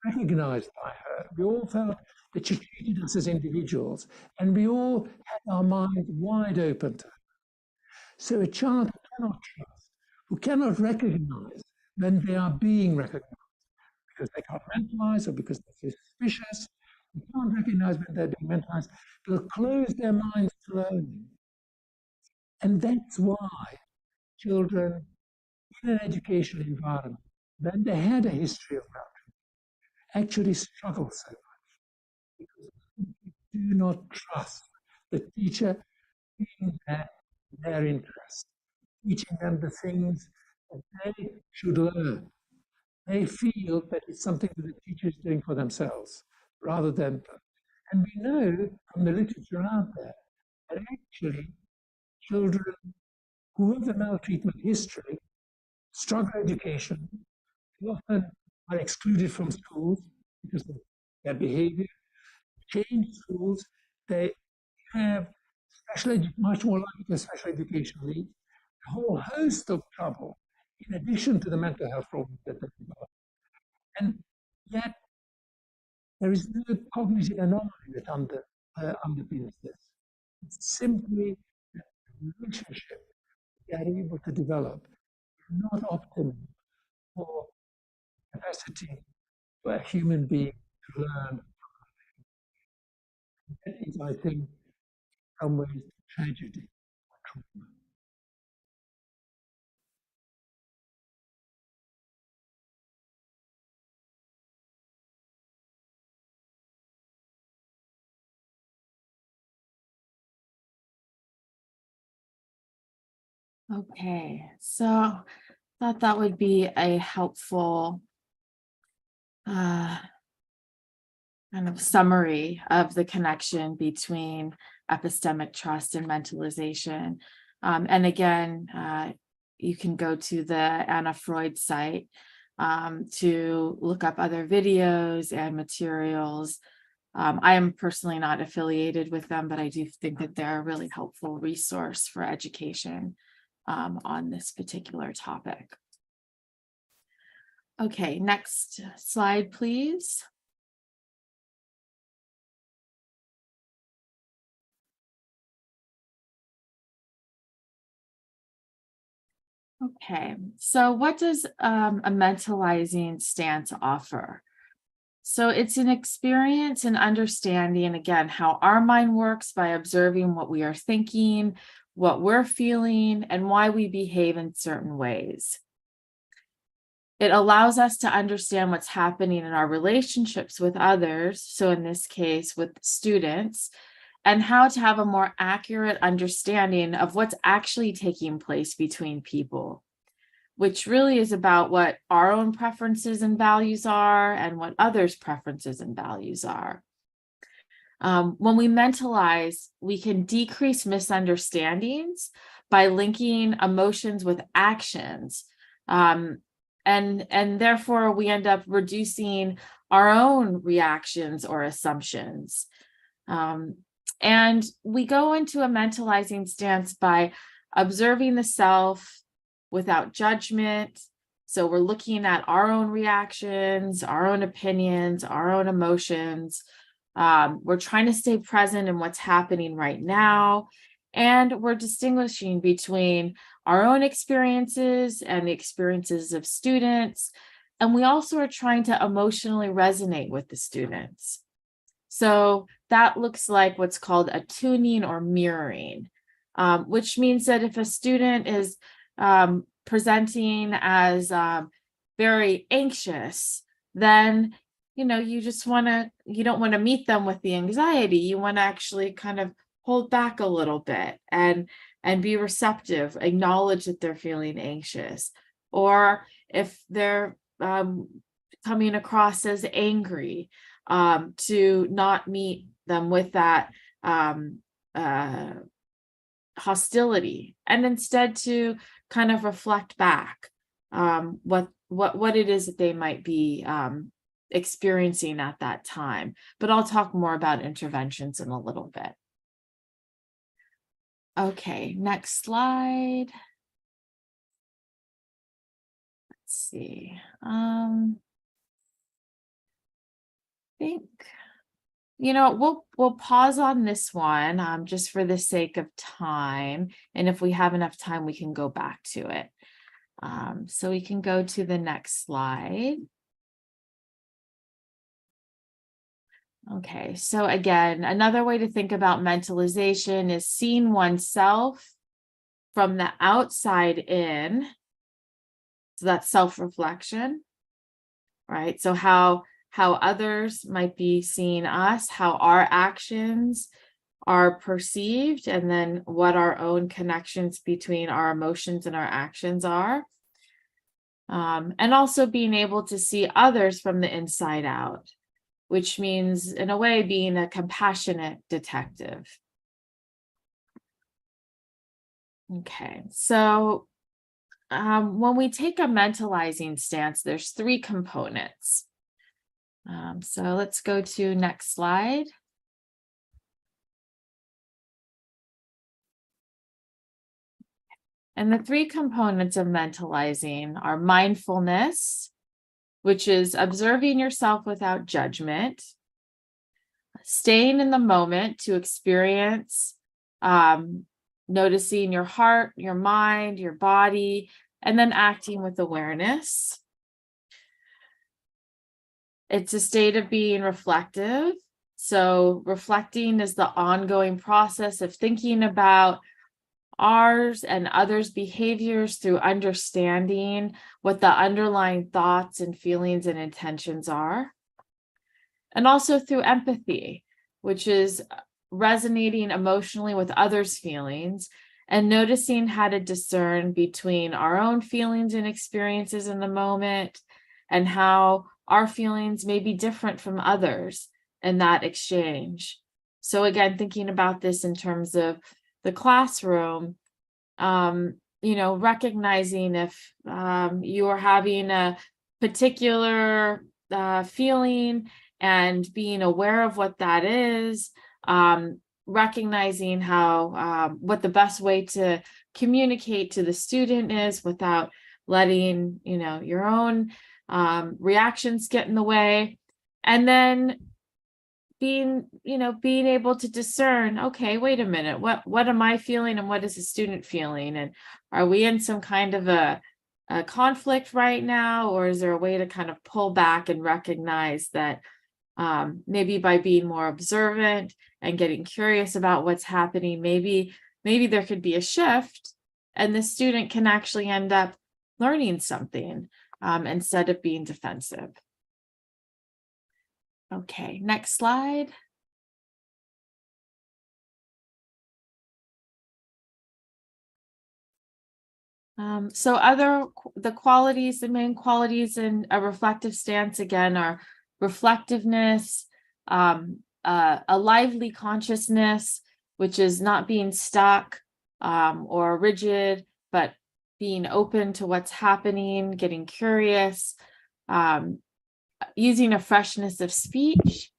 recognized by her. We all felt that she treated us as individuals, and we all had our minds wide open to her. So a child who cannot trust, who cannot recognize when they are being recognized, because they can't mentalize or because they're suspicious, they can't recognize when they're being mentalized, they'll close their minds to learning. And that's why children in an educational environment, when they had a history of maltreatment, actually struggle so much, because they do not trust the teacher in their interest, teaching them the things that they should learn. They feel that it's something that the teacher is doing for themselves, rather than, and we know from the literature out there that actually children who have a maltreatment history struggle education, they often are excluded from schools because of their behavior, change schools, they have much more likely to special education needs, a whole host of trouble in addition to the mental health problems that they develop. And yet, there is no cognitive anomaly that underpins this. It's simply that the relationship they are able to develop is not optimal for the capacity for a human being to learn. That is, I think, in some ways, tragedy or trauma. Okay, so I thought that would be a helpful kind of summary of the connection between epistemic trust and mentalization. And again, you can go to the Anna Freud site to look up other videos and materials. I am personally not affiliated with them, but I do think that they're a really helpful resource for education on this particular topic. Okay, next slide, please. Okay, so what does a mentalizing stance offer? So it's an experience and understanding, again, how our mind works by observing what we are thinking, what we're feeling, and why we behave in certain ways. It allows us to understand what's happening in our relationships with others, so in this case with students, and how to have a more accurate understanding of what's actually taking place between people, which really is about what our own preferences and values are and what others' preferences and values are. When we mentalize, we can decrease misunderstandings by linking emotions with actions. And therefore, we end up reducing our own reactions or assumptions. And we go into a mentalizing stance by observing the self without judgment. So we're looking at our own reactions, our own opinions, our own emotions. We're trying to stay present in what's happening right now. And we're distinguishing between our own experiences and the experiences of students. And we also are trying to emotionally resonate with the students. So that looks like what's called attuning or mirroring, which means that if a student is presenting as very anxious, then you don't want to meet them with the anxiety. You want to actually kind of hold back a little bit and be receptive, acknowledge that they're feeling anxious. Or if they're coming across as angry, to not meet them with that hostility, and instead to kind of reflect back what it is that they might be experiencing at that time. But I'll talk more about interventions in a little bit. Okay, next slide. Let's see. I think we'll pause on this one just for the sake of time. And if we have enough time, we can go back to it. So we can go to the next slide. Okay, so again, another way to think about mentalization is seeing oneself from the outside in. So that's self-reflection, right? So how others might be seeing us, how our actions are perceived, and then what our own connections between our emotions and our actions are. And also being able to see others from the inside out, which means, in a way, being a compassionate detective. Okay, so when we take a mentalizing stance, there's 3 components. So let's go to next slide. And the 3 components of mentalizing are mindfulness, which is observing yourself without judgment, staying in the moment to experience, noticing your heart, your mind, your body, and then acting with awareness. It's a state of being reflective. So reflecting is the ongoing process of thinking about ours and others' behaviors through understanding what the underlying thoughts and feelings and intentions are. And also through empathy, which is resonating emotionally with others' feelings and noticing how to discern between our own feelings and experiences in the moment and how our feelings may be different from others in that exchange. So again, thinking about this in terms of the classroom, recognizing if you are having a particular feeling and being aware of what that is, recognizing how what the best way to communicate to the student is without letting your own reactions get in the way, and then being able to discern, okay, wait a minute, what am I feeling and what is the student feeling, and are we in some kind of a conflict right now, or is there a way to kind of pull back and recognize that maybe by being more observant and getting curious about what's happening, maybe there could be a shift and the student can actually end up learning something instead of being defensive. Okay, next slide. So the main qualities in a reflective stance, again, are reflectiveness, a lively consciousness, which is not being stuck or rigid, but being open to what's happening, getting curious, using a freshness of speech,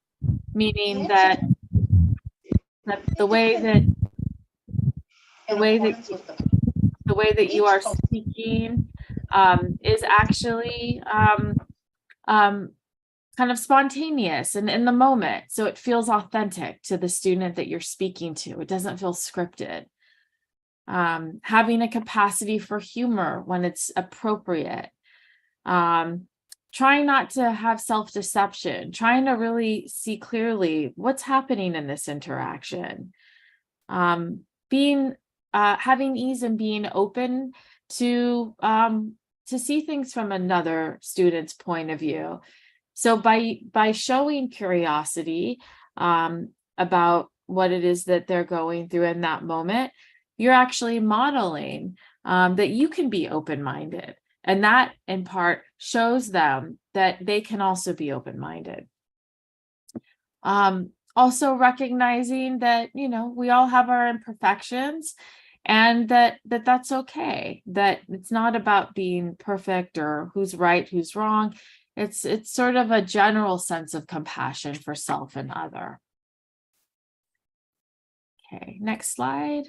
meaning that the way that you are speaking is actually kind of spontaneous and in the moment. So it feels authentic to the student that you're speaking to. It doesn't feel scripted. Having a capacity for humor when it's appropriate. Trying not to have self-deception, trying to really see clearly what's happening in this interaction. Having ease and being open to see things from another student's point of view. So by showing curiosity about what it is that they're going through in that moment, you're actually modeling that you can be open-minded. And that, in part, shows them that they can also be open-minded. Also recognizing that, we all have our imperfections and that's okay, that it's not about being perfect or who's right, who's wrong. It's sort of a general sense of compassion for self and other. Okay, next slide.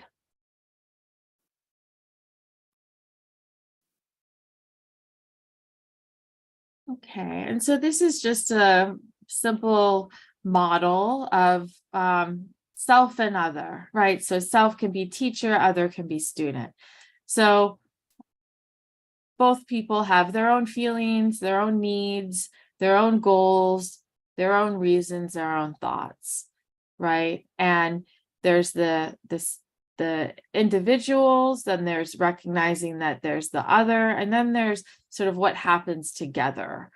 Okay, and so this is just a simple model of self and other, right? So self can be teacher, other can be student. So both people have their own feelings, their own needs, their own goals, their own reasons, their own thoughts, right? And there's the individuals, then there's recognizing that there's the other, and then there's sort of what happens together.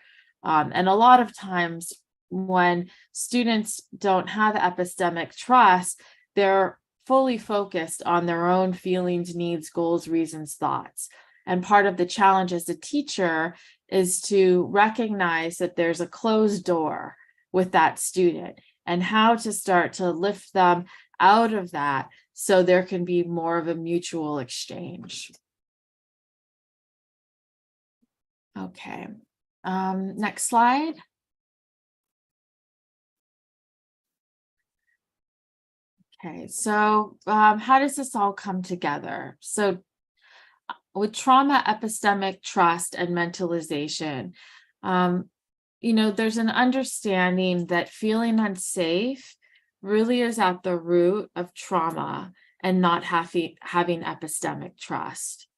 And a lot of times when students don't have epistemic trust, they're fully focused on their own feelings, needs, goals, reasons, thoughts. And part of the challenge as a teacher is to recognize that there's a closed door with that student and how to start to lift them out of that so there can be more of a mutual exchange. Okay, next slide. Okay, so how does this all come together? So with trauma, epistemic trust, and mentalization, there's an understanding that feeling unsafe really is at the root of trauma and not having epistemic trust.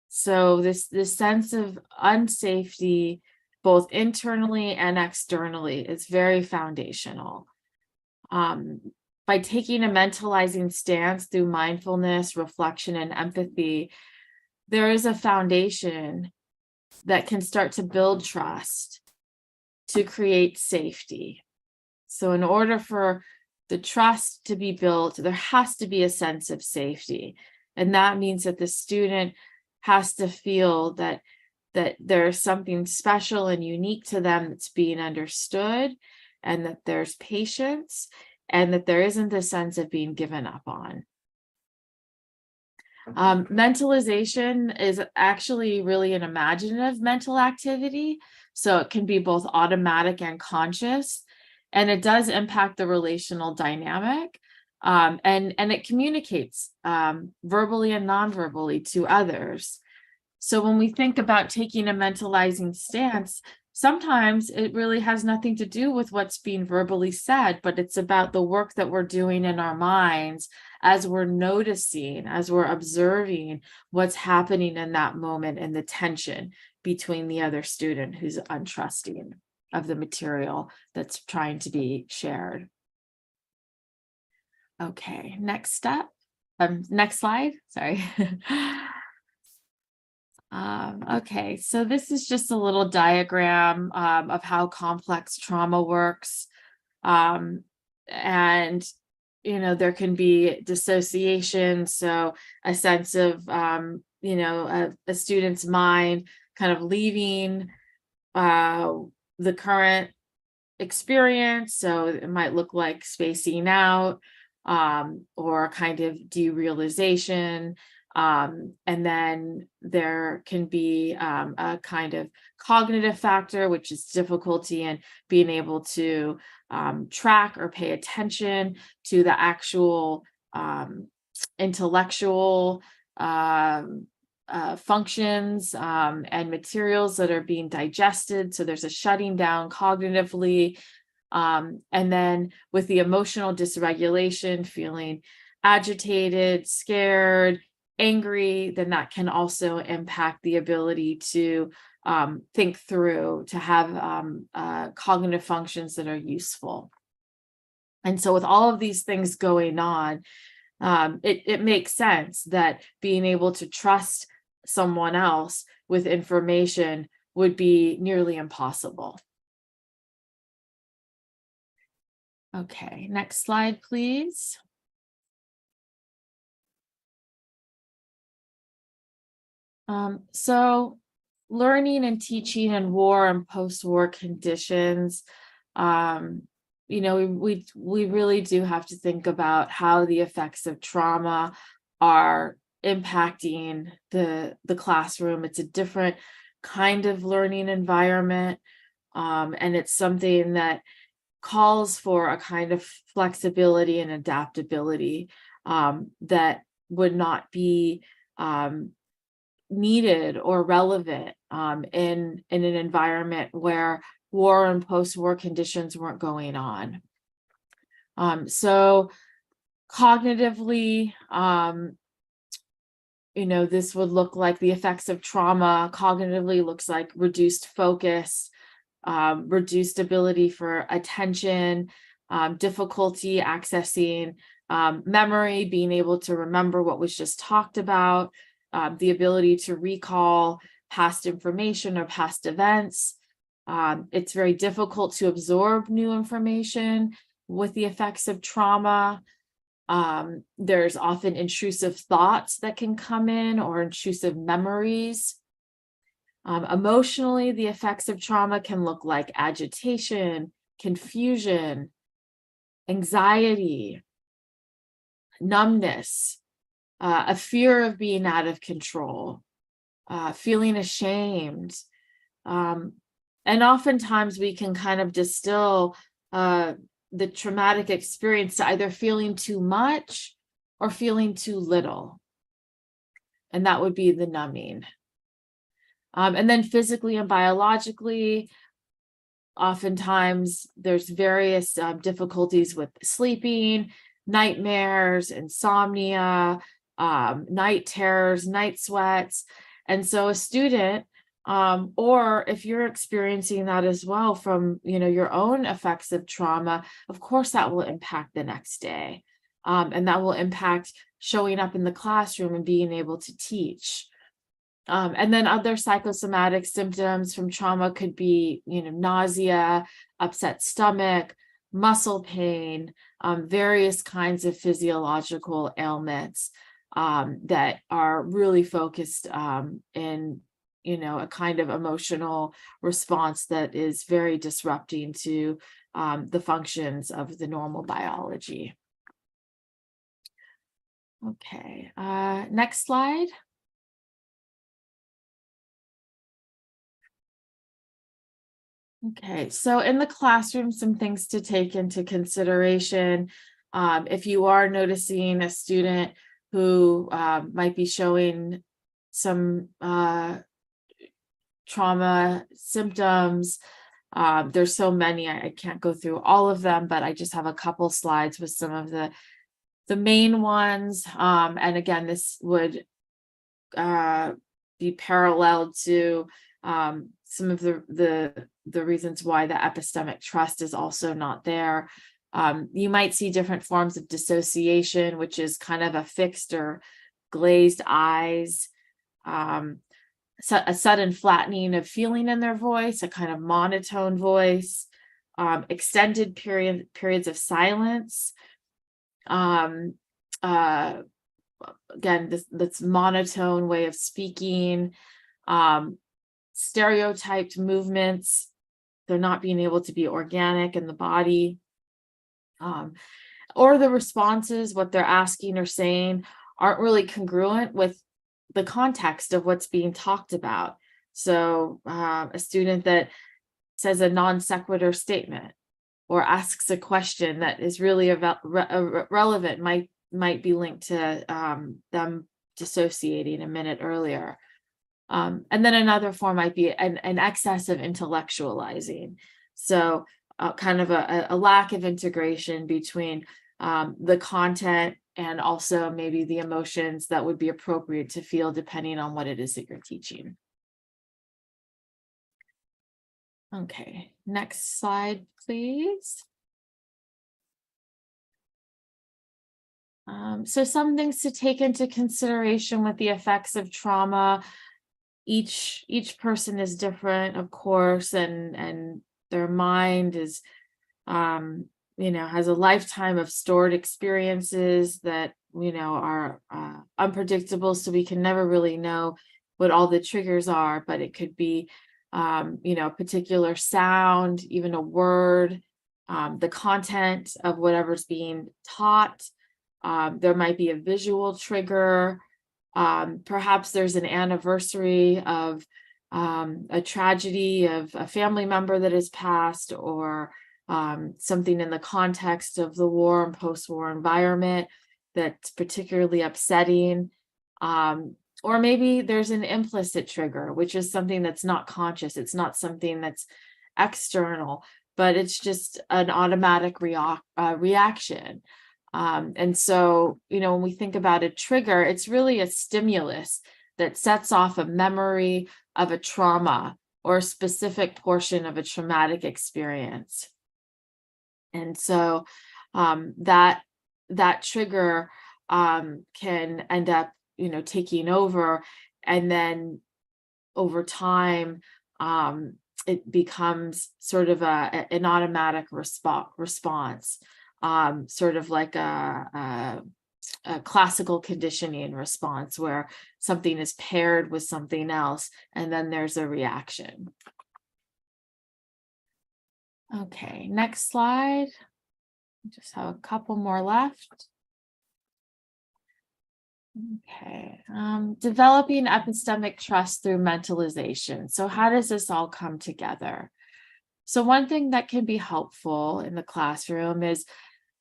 So this sense of unsafety, both internally and externally, is very foundational. By taking a mentalizing stance through mindfulness, reflection, and empathy, there is a foundation that can start to build trust to create safety. So in order for the trust to be built, there has to be a sense of safety. And that means that the student has to feel that there's something special and unique to them that's being understood, and that there's patience, and that there isn't a sense of being given up on. Mentalization is actually really an imaginative mental activity. So it can be both automatic and conscious, and it does impact the relational dynamic. And it communicates verbally and non-verbally to others. So when we think about taking a mentalizing stance, sometimes it really has nothing to do with what's being verbally said, but it's about the work that we're doing in our minds as we're noticing, as we're observing what's happening in that moment and the tension between the other student who's untrusting of the material that's trying to be shared. Okay, next step. Next slide, sorry. Okay, so this is just a little diagram of how complex trauma works. And, there can be dissociation, so a sense of, a student's mind kind of leaving the current experience. So it might look like spacing out or kind of derealization. And then there can be a kind of cognitive factor, which is difficulty in being able to track or pay attention to the actual intellectual functions and materials that are being digested. So there's a shutting down cognitively. And then with the emotional dysregulation, feeling agitated, scared, angry, then that can also impact the ability to think through, to have cognitive functions that are useful. And so with all of these things going on, it makes sense that being able to trust someone else with information would be nearly impossible. Okay, next slide, please. So learning and teaching in war and post-war conditions, we really do have to think about how the effects of trauma are impacting the classroom. It's a different kind of learning environment, and it's something that calls for a kind of flexibility and adaptability that would not be needed or relevant in an environment where war and post-war conditions weren't going on. So cognitively, this would look like the effects of trauma. Cognitively looks like reduced focus, reduced ability for attention, difficulty accessing memory, being able to remember what was just talked about, the ability to recall past information or past events. It's very difficult to absorb new information with the effects of trauma. There's often intrusive thoughts that can come in or intrusive memories. Emotionally, the effects of trauma can look like agitation, confusion, anxiety, numbness, a fear of being out of control, feeling ashamed. And oftentimes we can kind of distill the traumatic experience to either feeling too much or feeling too little. And that would be the numbing. And then physically and biologically, oftentimes there's various difficulties with sleeping, nightmares, insomnia, night terrors, night sweats. And so a student, or if you're experiencing that as well from, your own effects of trauma, of course that will impact the next day. And that will impact showing up in the classroom and being able to teach. And then other psychosomatic symptoms from trauma could be, nausea, upset stomach, muscle pain, various kinds of physiological ailments that are really focused in, a kind of emotional response that is very disrupting to the functions of the normal biology. Okay, next slide. Okay, so in the classroom, some things to take into consideration. If you are noticing a student who might be showing some trauma symptoms, there's so many, I can't go through all of them, but I just have a couple slides with some of the main ones. And again, this would be paralleled to some of the reasons why the epistemic trust is also not there. You might see different forms of dissociation, which is kind of a fixed or glazed eyes, a sudden flattening of feeling in their voice, a kind of monotone voice, extended periods of silence. Again, this monotone way of speaking, stereotyped movements, they're not being able to be organic in the body, or the responses, what they're asking or saying, aren't really congruent with the context of what's being talked about. So a student that says a non sequitur statement or asks a question that is really relevant might be linked to them dissociating a minute earlier. And then another form might be an excess of intellectualizing. So kind of a lack of integration between the content and also maybe the emotions that would be appropriate to feel depending on what it is that you're teaching. Okay, next slide, please. So some things to take into consideration with the effects of trauma. Each person is different, of course, and their mind is, has a lifetime of stored experiences that, are unpredictable. So we can never really know what all the triggers are, but it could be, a particular sound, even a word, the content of whatever's being taught. There might be a visual trigger. Perhaps there's an anniversary of a tragedy of a family member that has passed, or something in the context of the war and post-war environment that's particularly upsetting. or maybe there's an implicit trigger, which is something that's not conscious. It's not something that's external, but it's just an automatic reaction. And so, when we think about a trigger, it's really a stimulus that sets off a memory of a trauma or a specific portion of a traumatic experience. And so that trigger can end up, taking over, and then over time, it becomes sort of an automatic response, sort of like a classical conditioning response where something is paired with something else, and then there's a reaction. Okay, next slide. Just have a couple more left. Okay, developing epistemic trust through mentalization. So how does this all come together? So one thing that can be helpful in the classroom is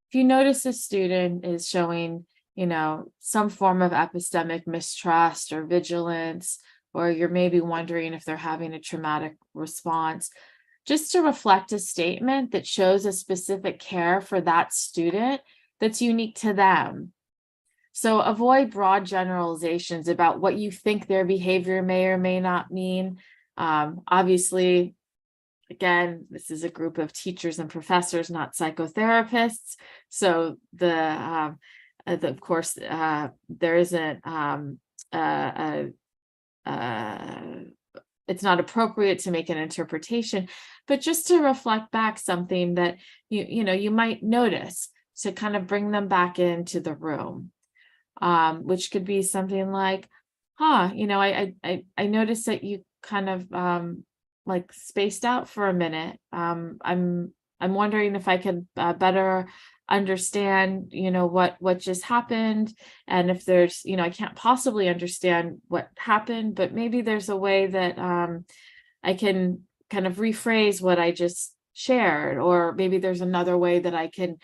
if you notice a student is showing, some form of epistemic mistrust or vigilance, or you're maybe wondering if they're having a traumatic response, just to reflect a statement that shows a specific care for that student that's unique to them. So avoid broad generalizations about what you think their behavior may or may not mean. Obviously, again, this is a group of teachers and professors, not psychotherapists. So of course, there isn't it's not appropriate to make an interpretation, but just to reflect back something that you might notice, to kind of bring them back into the room, which could be something like, I noticed that you kind of like spaced out for a minute. I'm wondering if I could better understand, what just happened, and if there's, I can't possibly understand what happened, but maybe there's a way that I can kind of rephrase what I just shared, or maybe there's another way that I can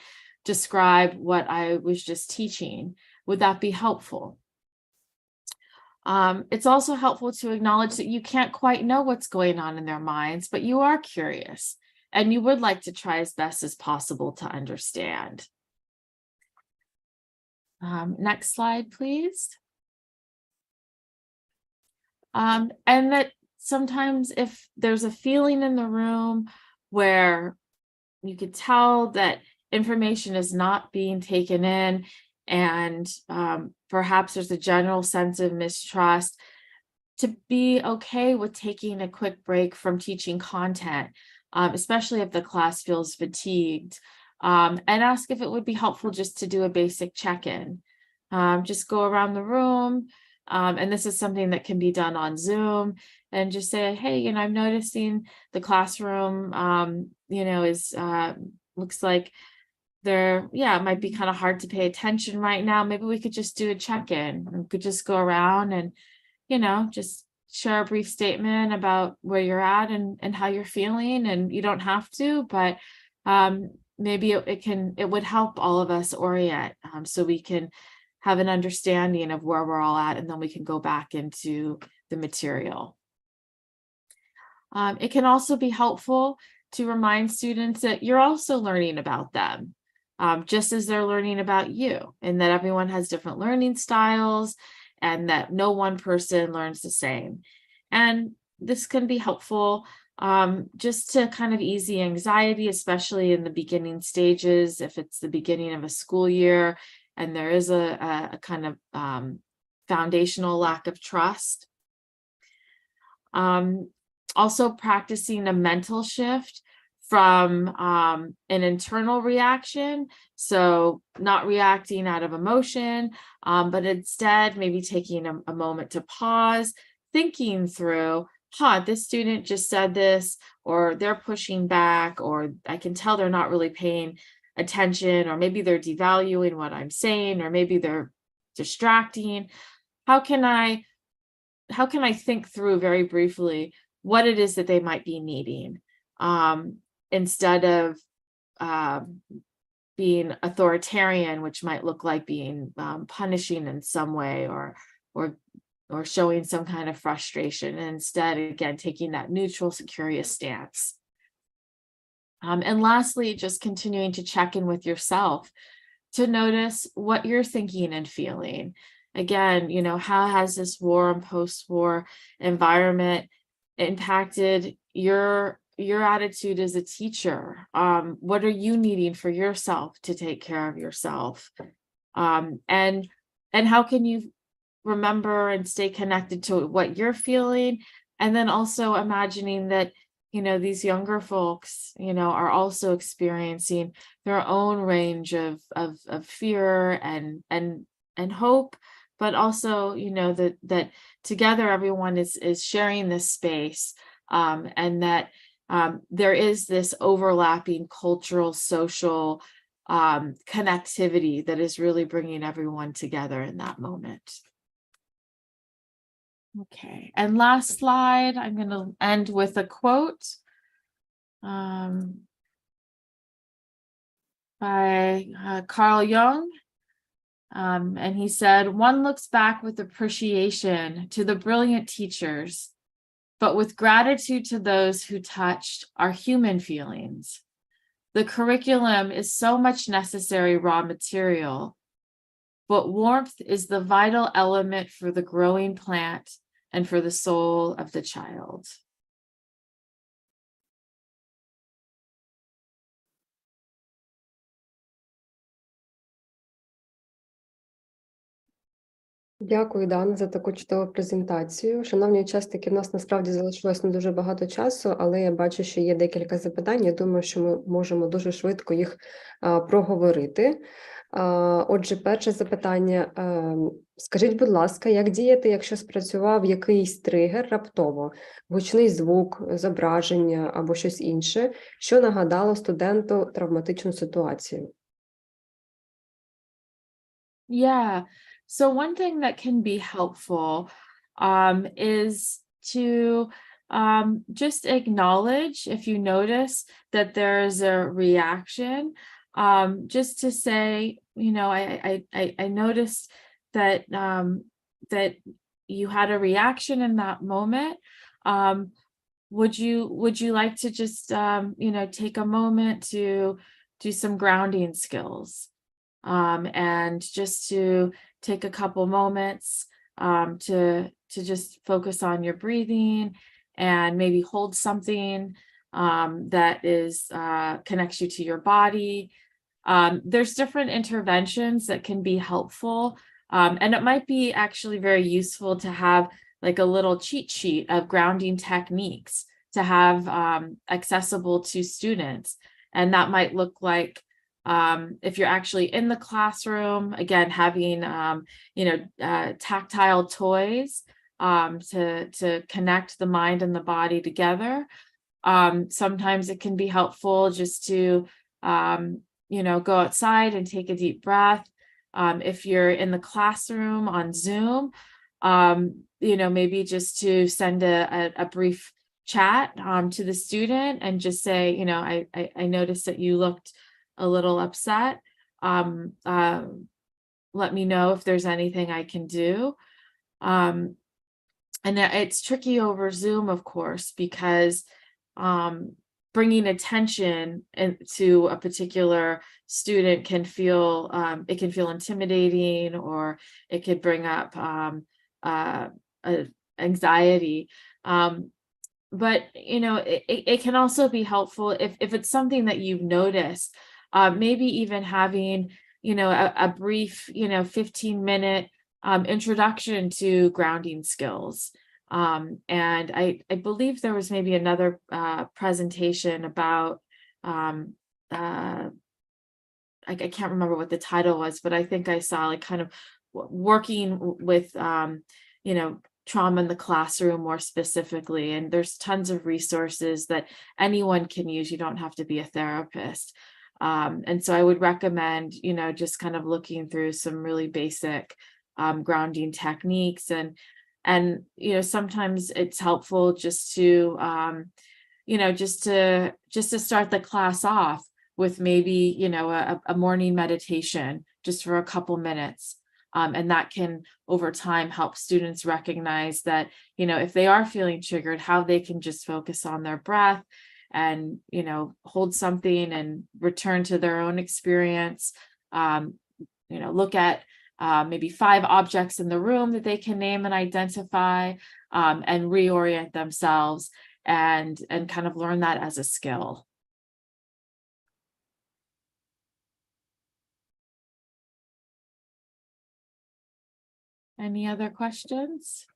describe what I was just teaching. Would that be helpful? It's also helpful to acknowledge that you can't quite know what's going on in their minds, but you are curious and you would like to try as best as possible to understand. Next slide, please. And that sometimes if there's a feeling in the room where you could tell that information is not being taken in, and perhaps there's a general sense of mistrust, to be okay with taking a quick break from teaching content, especially if the class feels fatigued, and ask if it would be helpful just to do a basic check-in. Just go around the room, and this is something that can be done on Zoom, and just say, hey, I'm noticing the classroom, is looks like it might be kind of hard to pay attention right now. Maybe we could just do a check-in. We could just go around and, just share a brief statement about where you're at and how you're feeling. And you don't have to, but maybe it would help all of us orient, so we can have an understanding of where we're all at, and then we can go back into the material. It can also be helpful to remind students that you're also learning about them, just as they're learning about you, and that everyone has different learning styles and that no one person learns the same. And this can be helpful just to kind of ease the anxiety, especially in the beginning stages, if it's the beginning of a school year and there is a kind of foundational lack of trust. Also practicing a mental shift from an internal reaction, so not reacting out of emotion, but instead maybe taking a moment to pause, thinking through, this student just said this, or they're pushing back, or I can tell they're not really paying attention, or maybe they're devaluing what I'm saying, or maybe they're distracting. How can I think through very briefly what it is that they might be needing, instead of being authoritarian, which might look like being punishing in some way, or or showing some kind of frustration, and instead, again, taking that neutral, curious stance. And lastly, just continuing to check in with yourself to notice what you're thinking and feeling. Again, how has this war and post-war environment impacted your attitude as a teacher? What are you needing for yourself to take care of yourself? And how can you remember and stay connected to what you're feeling? And then also imagining that, these younger folks, are also experiencing their own range of fear and hope, but also, that together everyone is sharing this space, and that there is this overlapping cultural, social connectivity that is really bringing everyone together in that moment. Okay, and last slide, I'm going to end with a quote by Carl Jung. And he said, "One looks back with appreciation to the brilliant teachers, but with gratitude to those who touched our human feelings. The curriculum is so much necessary raw material, but warmth is the vital element for the growing plant and for the soul of the child." Дякую, Дана, за таку чудову презентацію. Шановні учасники, в нас насправді залишилось не дуже багато часу, але я бачу, що є декілька запитань. Я думаю, що ми можемо дуже швидко їх проговорити. Отже, перше запитання. Скажіть, будь ласка, як діяти, якщо спрацював якийсь тригер раптово, гучний звук, зображення або щось інше, що нагадало студенту травматичну ситуацію? Yeah. So one thing that can be helpful is to just acknowledge if you notice that there's a reaction, just to say, I noticed that that you had a reaction in that moment. Would you like to just take a moment to do some grounding skills, and just to take a couple moments to just focus on your breathing and maybe hold something that is connects you to your body. There's different interventions that can be helpful, and it might be actually very useful to have like a little cheat sheet of grounding techniques to have accessible to students. And that might look like, if you're actually in the classroom, again, having, tactile toys to connect the mind and the body together. Sometimes it can be helpful just to, go outside and take a deep breath. If you're in the classroom on Zoom, maybe just to send a brief chat to the student and just say, I noticed that you looked a little upset. Let me know if there's anything I can do. And it's tricky over Zoom, of course, because bringing attention to a particular student can feel intimidating, or it could bring up anxiety. But it can also be helpful if it's something that you've noticed. Maybe even having, a brief, 15-minute introduction to grounding skills. And I believe there was maybe another presentation about, I can't remember what the title was, but I think I saw like kind of working with, trauma in the classroom more specifically. And there's tons of resources that anyone can use. You don't have to be a therapist. And so I would recommend, just kind of looking through some really basic grounding techniques. And sometimes it's helpful just to, just to start the class off with maybe, a morning meditation just for a couple minutes. And that can, over time, help students recognize that, if they are feeling triggered, how they can just focus on their breath and, hold something and return to their own experience. Look at maybe 5 objects in the room that they can name and identify, and reorient themselves and kind of learn that as a skill. Any other questions?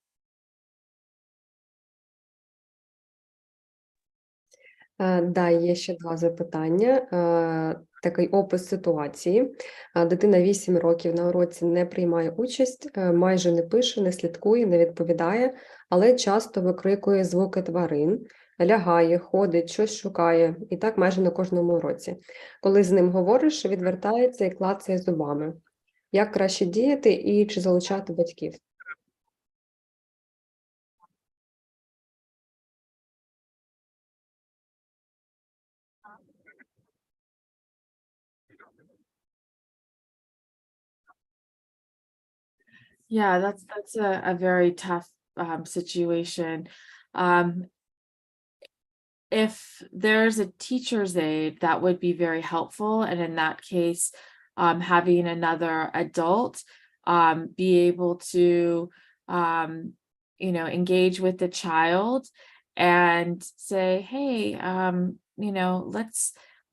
Да, є ще 2 запитання. Такий опис ситуації. Дитина 8 років на уроці не приймає участь, майже не пише, не слідкує, не відповідає, але часто викрикує звуки тварин, лягає, ходить, щось шукає, і так майже на кожному уроці. Коли з ним говориш, відвертається і клацає зубами. Як краще діяти і чи залучати батьків? Yeah, that's a very tough situation. If there's a teacher's aide, that would be very helpful. And in that case, having another adult be able to, engage with the child and say, hey,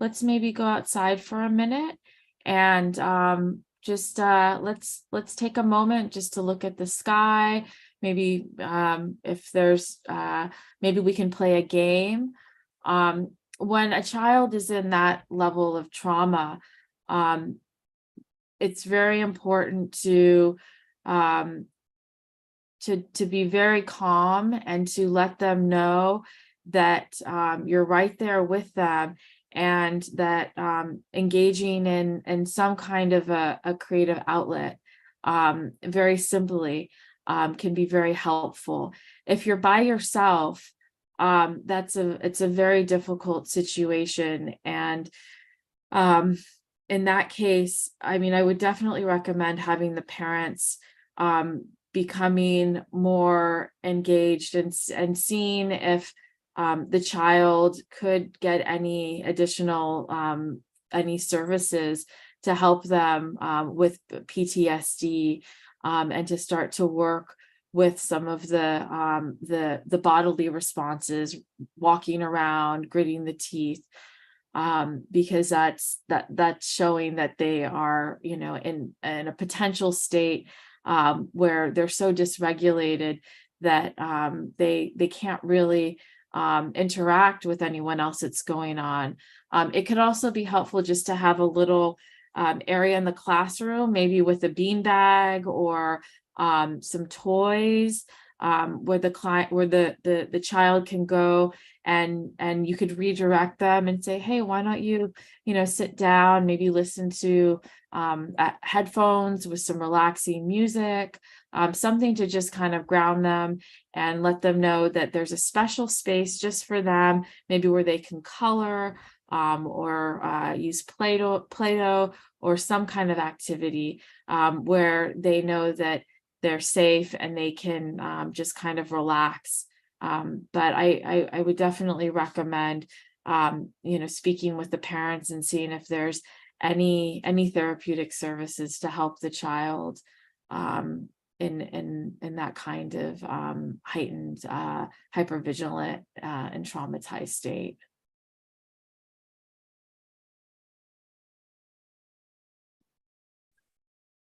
let's maybe go outside for a minute and just let's take a moment just to look at the sky. Maybe if there's maybe we can play a game. When a child is in that level of trauma, it's very important to be very calm and to let them know that you're right there with them, and that engaging in some kind of a creative outlet, very simply, can be very helpful. If you're by yourself, it's a very difficult situation. And in that case, I would definitely recommend having the parents becoming more engaged and seeing if the child could get any additional any services to help them with PTSD, and to start to work with some of the bodily responses, walking around, gritting the teeth, because that's showing that they are in a potential state where they're so dysregulated that they can't really interact with anyone else that's going on. It could also be helpful just to have a little area in the classroom, maybe with a beanbag or some toys, where the child can go and you could redirect them and say, hey, why don't you sit down, maybe listen to headphones with some relaxing music, something to just kind of ground them and let them know that there's a special space just for them, maybe where they can color or use Play-Doh or some kind of activity where they know that they're safe and they can just kind of relax. But I would definitely recommend speaking with the parents and seeing if there's any therapeutic services to help the child in that kind of heightened, hypervigilant and traumatized state.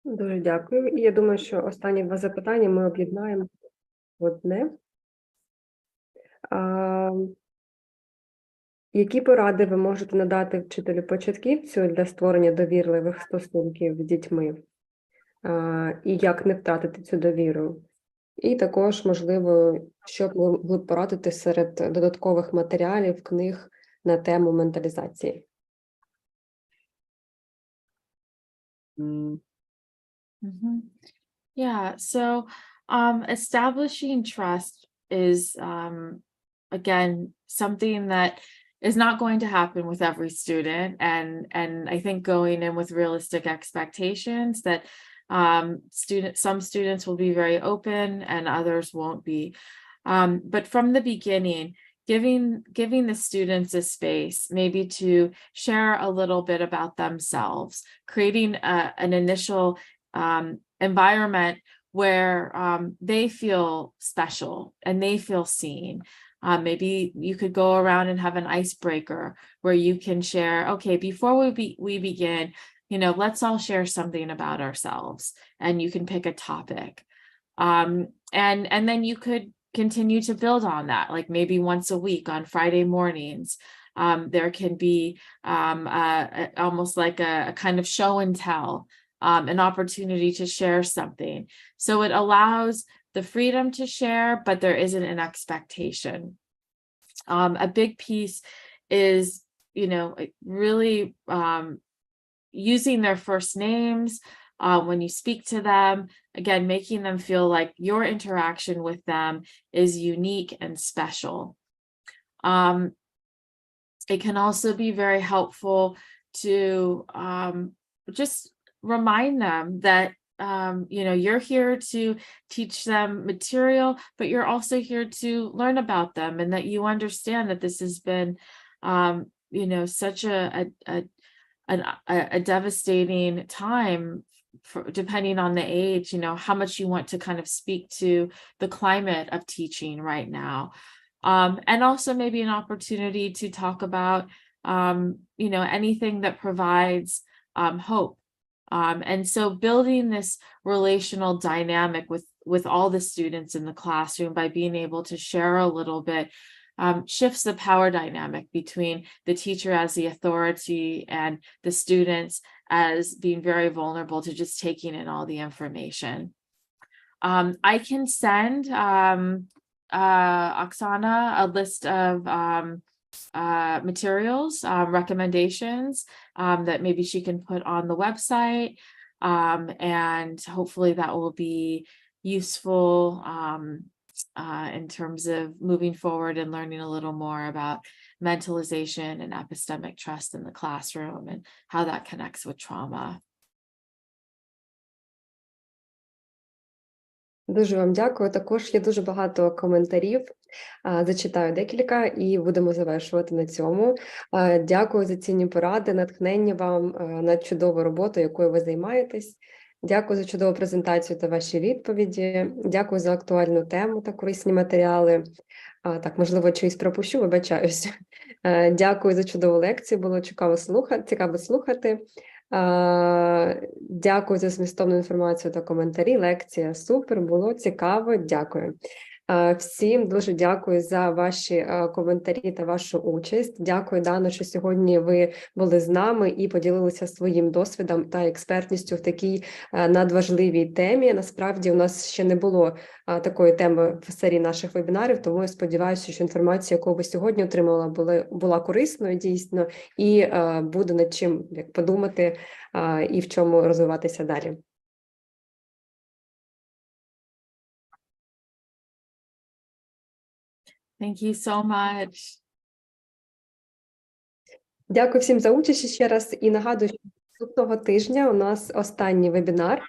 Дуже дякую. І я думаю, що останні 2 запитання ми об'єднаємо в одне. Які поради ви можете надати вчителю-початківцю для створення довірливих стосунків з дітьми? І як не втратити цю довіру? І також, можливо, що б ви порадите серед додаткових матеріалів, книг на тему менталізації? Yeah, so establishing trust is, again, something that is not going to happen with every student. And I think going in with realistic expectations that Some students will be very open and others won't be. But from the beginning, giving the students a space maybe to share a little bit about themselves, creating an initial environment where they feel special and they feel seen. Maybe you could go around and have an icebreaker where you can share, okay, before we begin, let's all share something about ourselves, and you can pick a topic. And then you could continue to build on that, like maybe once a week on Friday mornings. There can be almost like a kind of show and tell, an opportunity to share something. So it allows the freedom to share, but there isn't an expectation. A big piece is, really using their first names when you speak to them, again, making them feel like your interaction with them is unique and special. It can also be very helpful to just remind them that you're here to teach them material, but you're also here to learn about them, and that you understand that this has been such a devastating time, depending on the age, how much you want to kind of speak to the climate of teaching right now. And also maybe an opportunity to talk about anything that provides hope. And so building this relational dynamic with all the students in the classroom by being able to share a little bit shifts the power dynamic between the teacher as the authority and the students as being very vulnerable to just taking in all the information. I can send Oksana a list of materials, recommendations that maybe she can put on the website, and hopefully that will be useful in terms of moving forward and learning a little more about mentalization and epistemic trust in the classroom and how that connects with trauma. Дуже вам дякую. Також є дуже багато коментарів. Зачитаю декілька і будемо завершувати на цьому. Дякую за цінні поради, натхнення вам на чудову роботу, якою ви займаєтесь. Дякую за чудову презентацію та ваші відповіді. Дякую за актуальну тему та корисні матеріали. Так, можливо, чиїсь пропущу, вибачаюсь. Дякую за чудову лекцію, було цікаво слухати. Дякую за змістовну інформацію та коментарі. Лекція супер, було цікаво, дякую. Всім дуже дякую за ваші коментарі та вашу участь. Дякую, Дано, що сьогодні ви були з нами і поділилися своїм досвідом та експертністю в такій надважливій темі. Насправді, у нас ще не було такої теми в серії наших вебінарів, тому я сподіваюся, що інформація, яку ви сьогодні отримала, була корисною дійсно, і буде над чим подумати і в чому розвиватися далі. Thank you so much. Дякую всім за участь ще раз. І нагадую, що наступного тижня у нас останній вебінар.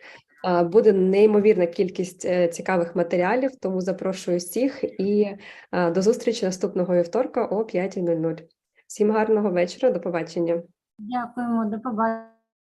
Буде неймовірна кількість цікавих матеріалів, тому запрошую всіх і до зустрічі наступного вівторка о 5:00. Всім гарного вечора, до побачення. Дякуємо, до побачення.